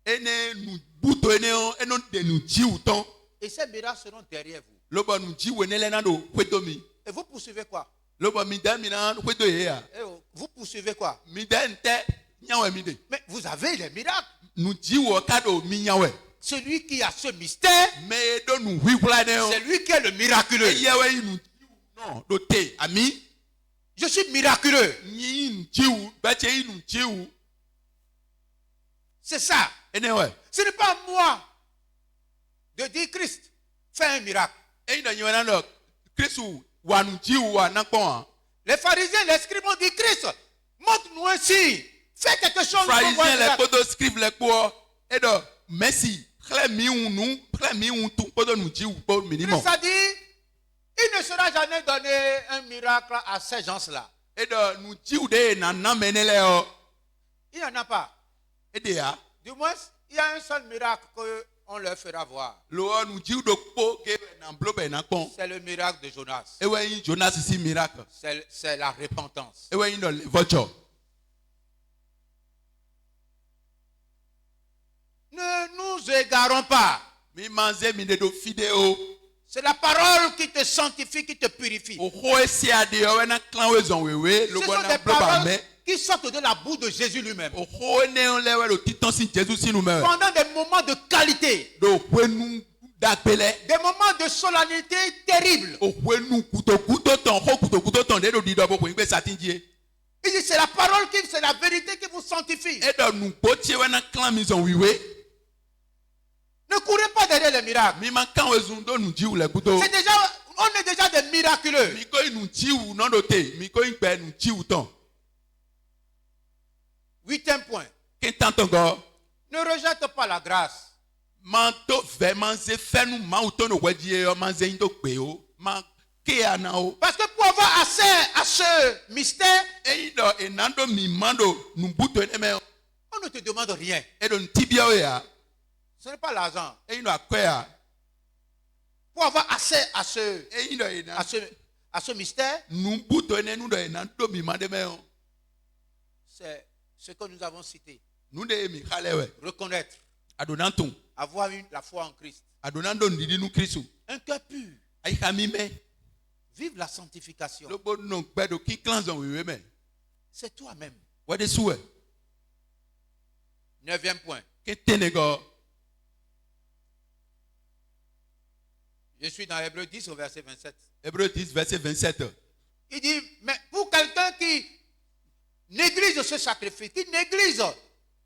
Ene nu buto ne o eno de nu jiu ton. Et ces miracles seront derrière vous. Lobo nu jiu ne le na do kwedo mi. Et vous poursuivez quoi? Lobo mi da mi na kwedo ye ya. Et vous poursuivez quoi? Mi da nte nyawe mi de. Mais vous avez les miracles. Nu jiu o kado mi nyawe. Celui qui a ce mystère, Me do nu wi wula ne o. c'est lui qui est le miraculeux. Yewe nu jiu non do te ami. Je suis miraculeux. Ni nu jiu ba che nu jiu. C'est ça. Ene we. Ce n'est pas à moi de dire Christ, fais un miracle. E ino nyewe na do Christu wa nu jiu wa na kon. Les pharisiens, les scribes ont dit Christ, montre-nous un signe. Fais quelque chose. nous allons voir un Pharisien les miracle. kodo scribe les ko e do merci. Clé mi unu, clé mi un tu kodo nu jiu po minimum. Christ a dit, il ne sera jamais donné un miracle à ces gens-là. E do nu jiu de na na menele o. Il n'y en a pas. E de ya. Du moins, il y a un seul miracle qu'on leur fera voir. Lo nu jiu do po ke na blobe na kon. C'est le miracle de Jonas. E we yin Jonas si miracle. C'est la repentance. E we yin do vocho. Ne nous égarons pas. Mi manze mi de do fideo. C'est la parole qui te sanctifie, qui te purifie. O ho esi ade o we na clan we zon wewe Ce lo sont bo na des bloba paroles me. qui sortent de la boue de Jésus lui-même. O ho ne on le we lo titan si Jesus si nu me. Pendant des moments de qualité, Do kwenu dapele. des moments de solennité terribles. O kwenu kuto kuto ton de do di do bo ko ngbe satinjie. Il dit, c'est la parole qui, c'est la vérité qui vous sanctifie. E do nu po tie we na clan mi zon wiwe. Ne courez pas derrière les miracles. Mi man kan we zun do nu jiu le kuto. C'est déjà, on est déjà des miraculeux. Mi ko nu jiu non do te, mi ko ngbe nu jiu ton. 8e point. Ken tanto go. Ne rejette pas la grâce. Man to ve man ze fe nu ma u to no wedie o man ze yin do pe o. Man ke ana o. Parce que pour avoir accès à ce mystère, E yin do enando mi mando nu buto ne me. on ne te demande rien. E do ntibia o ya. Ce n'est pas l'argent. E yin do akwe ya. Pour avoir accès à E yin do ena. ce mystère, Nu buto ne nu do enando mi mande me o. c'est ce que nous avons cité. Nu de mi khalewe. Reconnaître, Adonantum. avoir la foi en Christ. Adonando ndidi nu Kristu. Un cœur pur. Ai khami me. Vive la sanctification. Lo bo no gbe do ki clan zon wewe me. C'est toi-même. Wa de suwe. 9e point. Ke tene go. Je suis dans Hébreux 10 au verset 27. Hébreux 10 verset 27. Il dit, mais pour quelqu'un qui néglige ce sacrifice, qui néglige,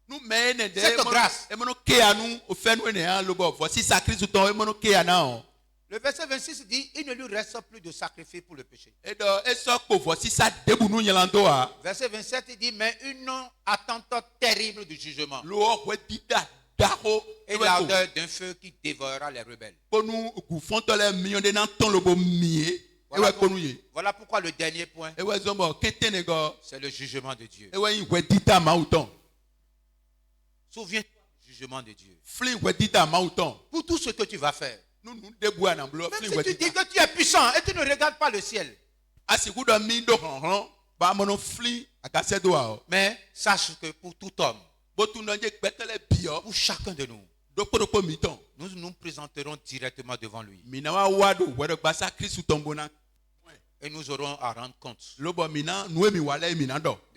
Nu me ne de Cette grâce. e mono ke anu o fe nu ne an lo bo voici sacrifice ton e mono ke ana o. le verset 26 dit, il ne lui reste plus de sacrifice pour le péché. E do e so ko voici sa debu nu yelando a. Verset 27, il dit, mais une attente terrible du jugement. Lo o we dida et l'ardeur d'un feu qui dévorera les rebelles. Voilà pourquoi le dernier point, c'est le jugement de Dieu. Souviens-toi du jugement de Dieu. Pour tout ce que tu vas faire. Même si tu dis que tu es puissant et tu ne regardes pas le ciel. Mais sache que pour tout homme, pour chacun de nous, nous nous présenterons directement devant lui. Et nous aurons à rendre compte de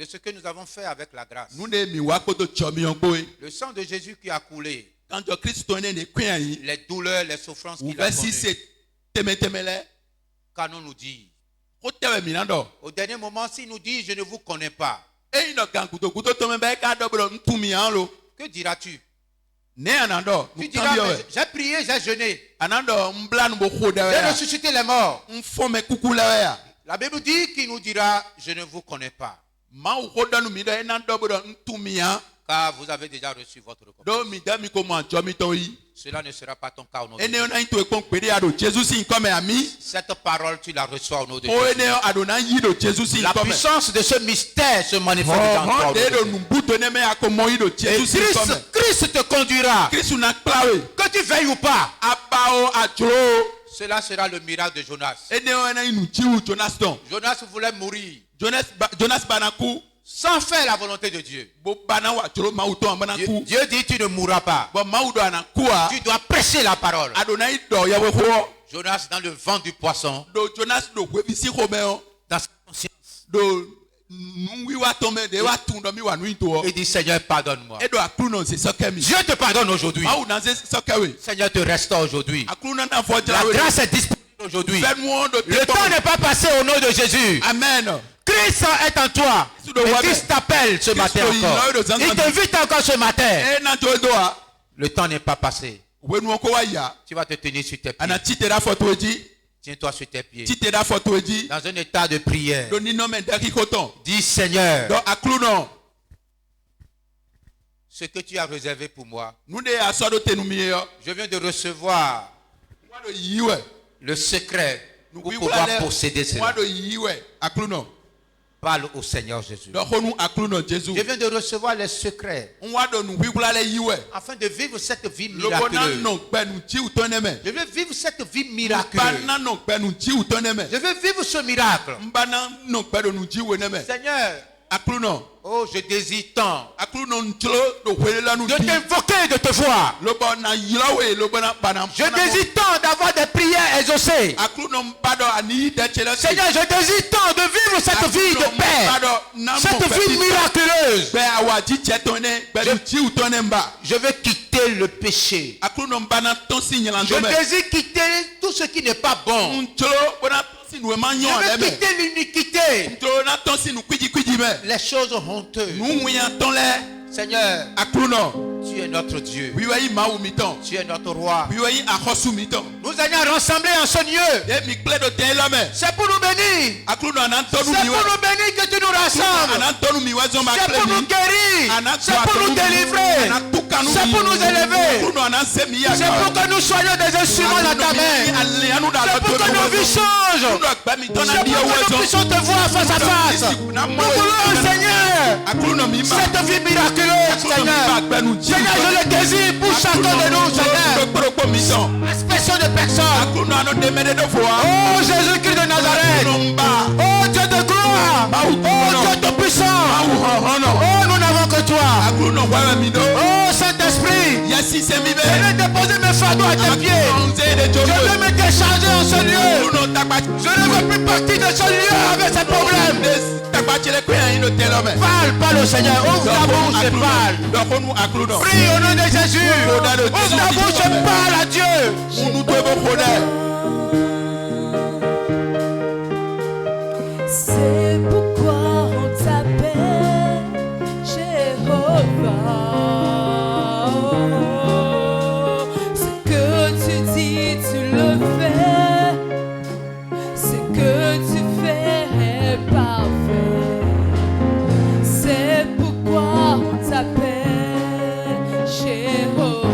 ce que nous avons fait avec la grâce. Le sang de Jésus qui a coulé, les douleurs, les souffrances qu'il a connues. Qu'allons nous dire? Au dernier moment, s'il nous dit, je ne vous connais pas, que diras-tu? Tu diras, j'ai prié, j'ai jeûné, j'ai ressuscité les morts. La Bible dit qu'il nous dira, je ne vous connais pas, car vous avez déjà reçu votre récompense. Cela ne sera pas ton cas au nom de Jésus. Cette parole, tu la reçois au nom de Jésus. La puissance de ce mystère se manifeste dans toi. Et Christ te conduira. Que tu veilles ou pas. Cela sera le miracle de Jonas. Jonas voulait mourir sans faire la volonté de Dieu. Dieu dit, tu ne mourras pas. Tu dois prêcher la parole. Jonas, dans le vent du poisson, dans sa conscience, il dit, Seigneur, pardonne-moi. Dieu te pardonne aujourd'hui. Seigneur, te restaure aujourd'hui. La grâce est disponible aujourd'hui. Le temps n'est pas passé au nom de Jésus. Amen. Christ est en toi. Et Christ t'appelle ce matin encore. Il t'invite encore ce matin. Le temps n'est pas passé. Tu vas te tenir sur tes pieds. Tiens-toi sur tes pieds. Dans un état de prière. Dis, Seigneur, ce que tu as réservé pour moi, je viens de recevoir le secret pour pouvoir posséder cela. Parle au Seigneur Jésus. Je viens de recevoir les secrets afin de vivre cette vie miraculeuse. Je veux vivre cette vie miraculeuse. Je veux vivre ce miracle. Seigneur, oh, je désire tant de t'invoquer et de te voir. Je désire tant d'avoir des prières exaucées. Seigneur, je désire tant de vivre cette vie de paix, cette vie miraculeuse. Je veux quitter le péché. Je désire quitter tout ce qui n'est pas bon. Je veux quitter l'iniquité, les choses honteuses. Seigneur, tu es notre Dieu. Tu es notre roi. Nous allons rassembler en ce lieu. C'est pour nous bénir. C'est pour nous bénir que tu nous rassembles. C'est pour nous guérir. C'est pour nous délivrer. C'est pour nous élever. C'est pour que nous soyons des instruments dans ta main. C'est pour que nos vies changent. C'est pour que nous puissions te voir face à face. Nous voulons, Seigneur, cette vie miraculeuse, Seigneur. Seigneur, je le désire pour chacun de nous, Seigneur. Expression de personnes. Oh Jésus-Christ de Nazareth. Oh Dieu de gloire. Oh Dieu de puissant. Oh, nous n'avons que toi. Oh Saint-Esprit. Je vais déposer mes fardeaux à tes pieds. Je vais me décharger en ce lieu. Je ne veux plus partir de ce lieu avec ces problèmes. Parle au Seigneur. Ouvre ta bouche et parle. Prie au nom de Jésus. Ouvre ta bouche et parle à Dieu. C'est pourquoi on t'appelle Jéhovah. Ce que tu dis, tu le fais. Ce que tu fais est parfait. C'est pourquoi on t'appelle Jéhovah.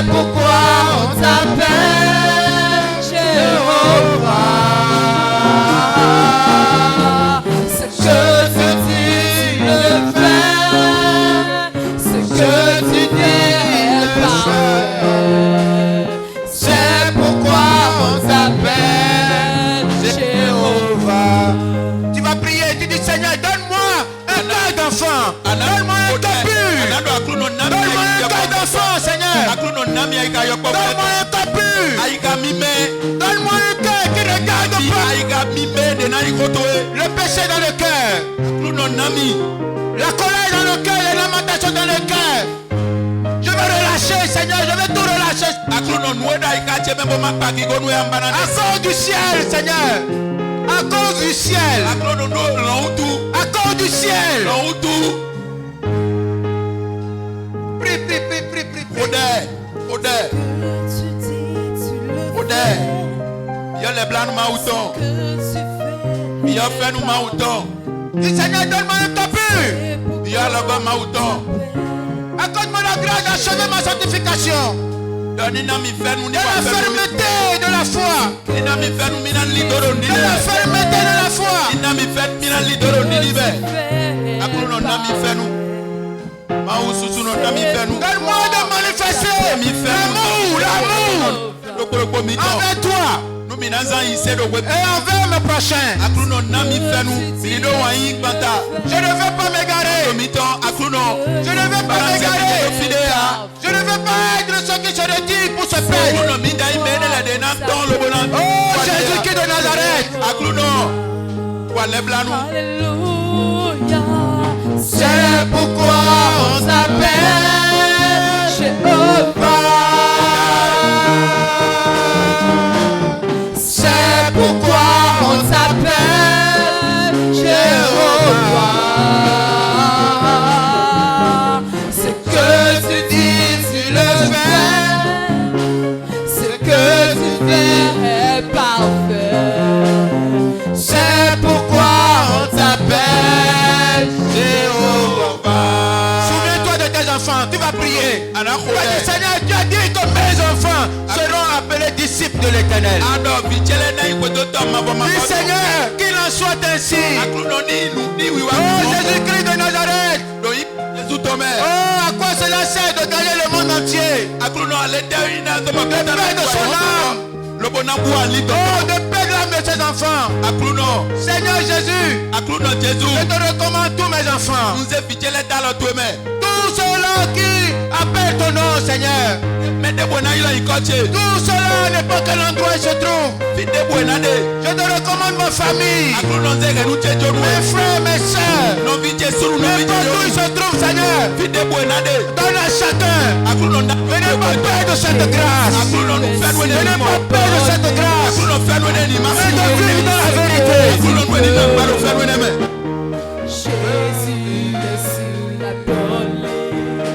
C'est pourquoi on t'appelle Jéhovah. Ce que tu dis, tu le fais. Ce que tu dis est parfait. C'est pourquoi on t'appelle Jéhovah. Tu vas prier, tu dis Seigneur, donne-moi un cœur d'enfant. Donne-moi un cœur pur. Donne-moi un cœur d'enfant, Seigneur. Donne-moi un cœur pur. Donne-moi un cœur qui ne regarde pas le péché dans le cœur, la colère dans le cœur, les lamentations dans le cœur. Je vais relâcher, Seigneur, je vais tout relâcher. À cause du ciel, Seigneur. À cause du ciel. À cause du ciel. Prie, prie, prie, prie, prie. Tu dis, tu le fais. Dis Seigneur, donne-moi un cœur pur. Accorde-moi la grâce d'achever ma sanctification. De la fermeté de la foi. De la fermeté de la foi. Donne-moi de manifester l'amour envers toi et envers mes prochains. Je ne veux pas m'égarer. Je ne veux pas m'égarer. Je ne veux pas être ce qui se retire pour se perdre. Oh Jésus-Christ de Nazareth. Alléluia. C'est pourquoi on t'appelle Jéhovah. C'est pourquoi on t'appelle Jéhovah. Ce que tu dis, tu le fais. Ce que tu fais est parfait. C'est pourquoi on t'appelle Jéhovah. Souviens-toi de tes enfants, tu vas prier. Tu vas dire, Seigneur, tu as dit que mes enfants seront appelés disciples de l'Éternel. Dis Seigneur, qu'il en soit ainsi. Oh Jésus-Christ de Nazareth. Oh, à quoi cela sert de gagner le monde entier? De perdre son âme. Oh, de perdre l'âme de ses enfants. Seigneur Jésus, je te recommande tous mes enfants. Tous ceux-là qui appellent ton nom, Seigneur. Tout cela n'importe quel endroit il se trouve. Je te recommande ma famille, mes frères, mes soeurs. N'importe où ils se trouvent, Seigneur. Donne à chacun. Venez pas perdre cette grâce. Venez pas perdre cette grâce. Mais de vivre dans la vérité. Jésus est sur la colline.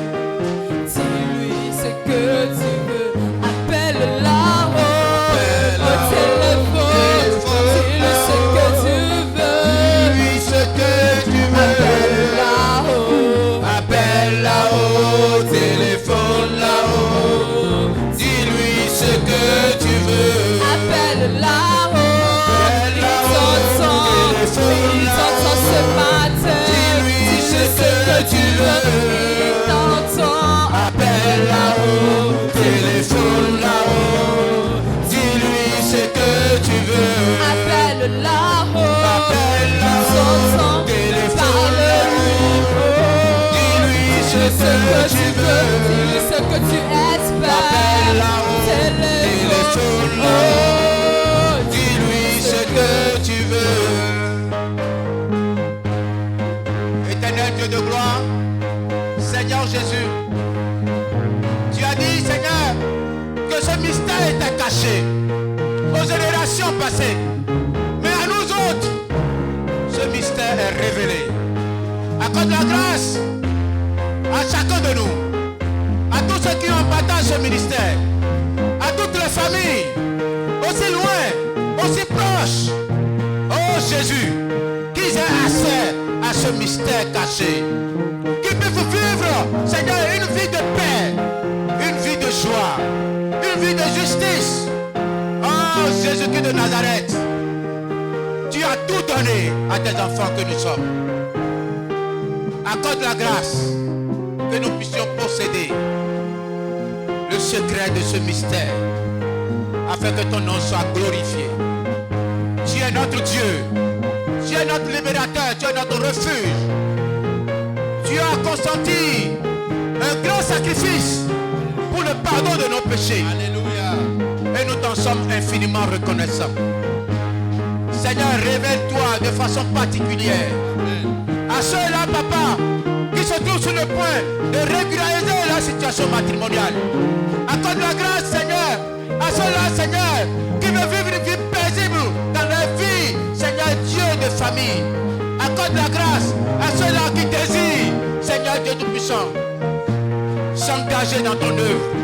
Dis-lui ce que tu veux. Appelle là-haut au téléphone. Dis-lui ce que tu veux. Dis-lui ce que tu Appelle veux. là-haut. Appelle là-haut, téléphone là-haut. Dis-lui ce que tu veux. Appelle là-haut. Il t'entend ce matin. Dis-lui ce que tu veux. Il t'entend. Appelle là-haut, téléphone là-haut. Dis-lui ce que tu veux. Appelle là-haut. Appelle Il là-haut, t'entend. téléphone Parle-lui. Dis-lui ce que tu veux. Dis-lui ce que tu espères. Appelle là-haut, téléphone là-haut. Dis-lui ce que tu veux. Éternel Dieu de gloire, Seigneur Jésus, tu as dit, Seigneur, que ce mystère était caché aux générations passées. Mais à nous autres, ce mystère est révélé. Accorde la grâce à chacun de nous, à tous ceux qui ont partagé ce ministère, à toutes les familles, aussi loin, aussi proches. Oh Jésus, qu'ils aient accès à ce mystère caché, qu'ils puissent vivre, Seigneur, une vie de paix, une vie de joie, Jésus-Christ de Nazareth, tu as tout donné à tes enfants que nous sommes. Accorde la grâce que nous puissions posséder le secret de ce mystère afin que ton nom soit glorifié. Tu es notre Dieu, tu es notre libérateur, tu es notre refuge. Tu as consenti un grand sacrifice pour le pardon de nos péchés. Alléluia. Et nous t'en sommes infiniment reconnaissants. Seigneur, révèle-toi de façon particulière à ceux-là, papa, qui se trouvent sur le point de régulariser la situation matrimoniale. Accorde la grâce, Seigneur, à ceux-là, Seigneur, qui veulent vivre une vie paisible dans leur vie, Seigneur Dieu de famille. Accorde la grâce à ceux-là qui désirent, Seigneur Dieu Tout-Puissant, s'engager dans ton œuvre,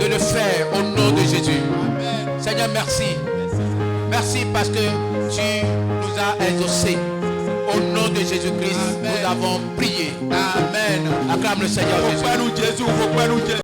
de le faire au nom de Jésus. Amen. Seigneur, merci. Merci parce que tu nous as exaucés. Au nom de Jésus-Christ, nous avons prié. Amen. Acclame le Seigneur Jésus.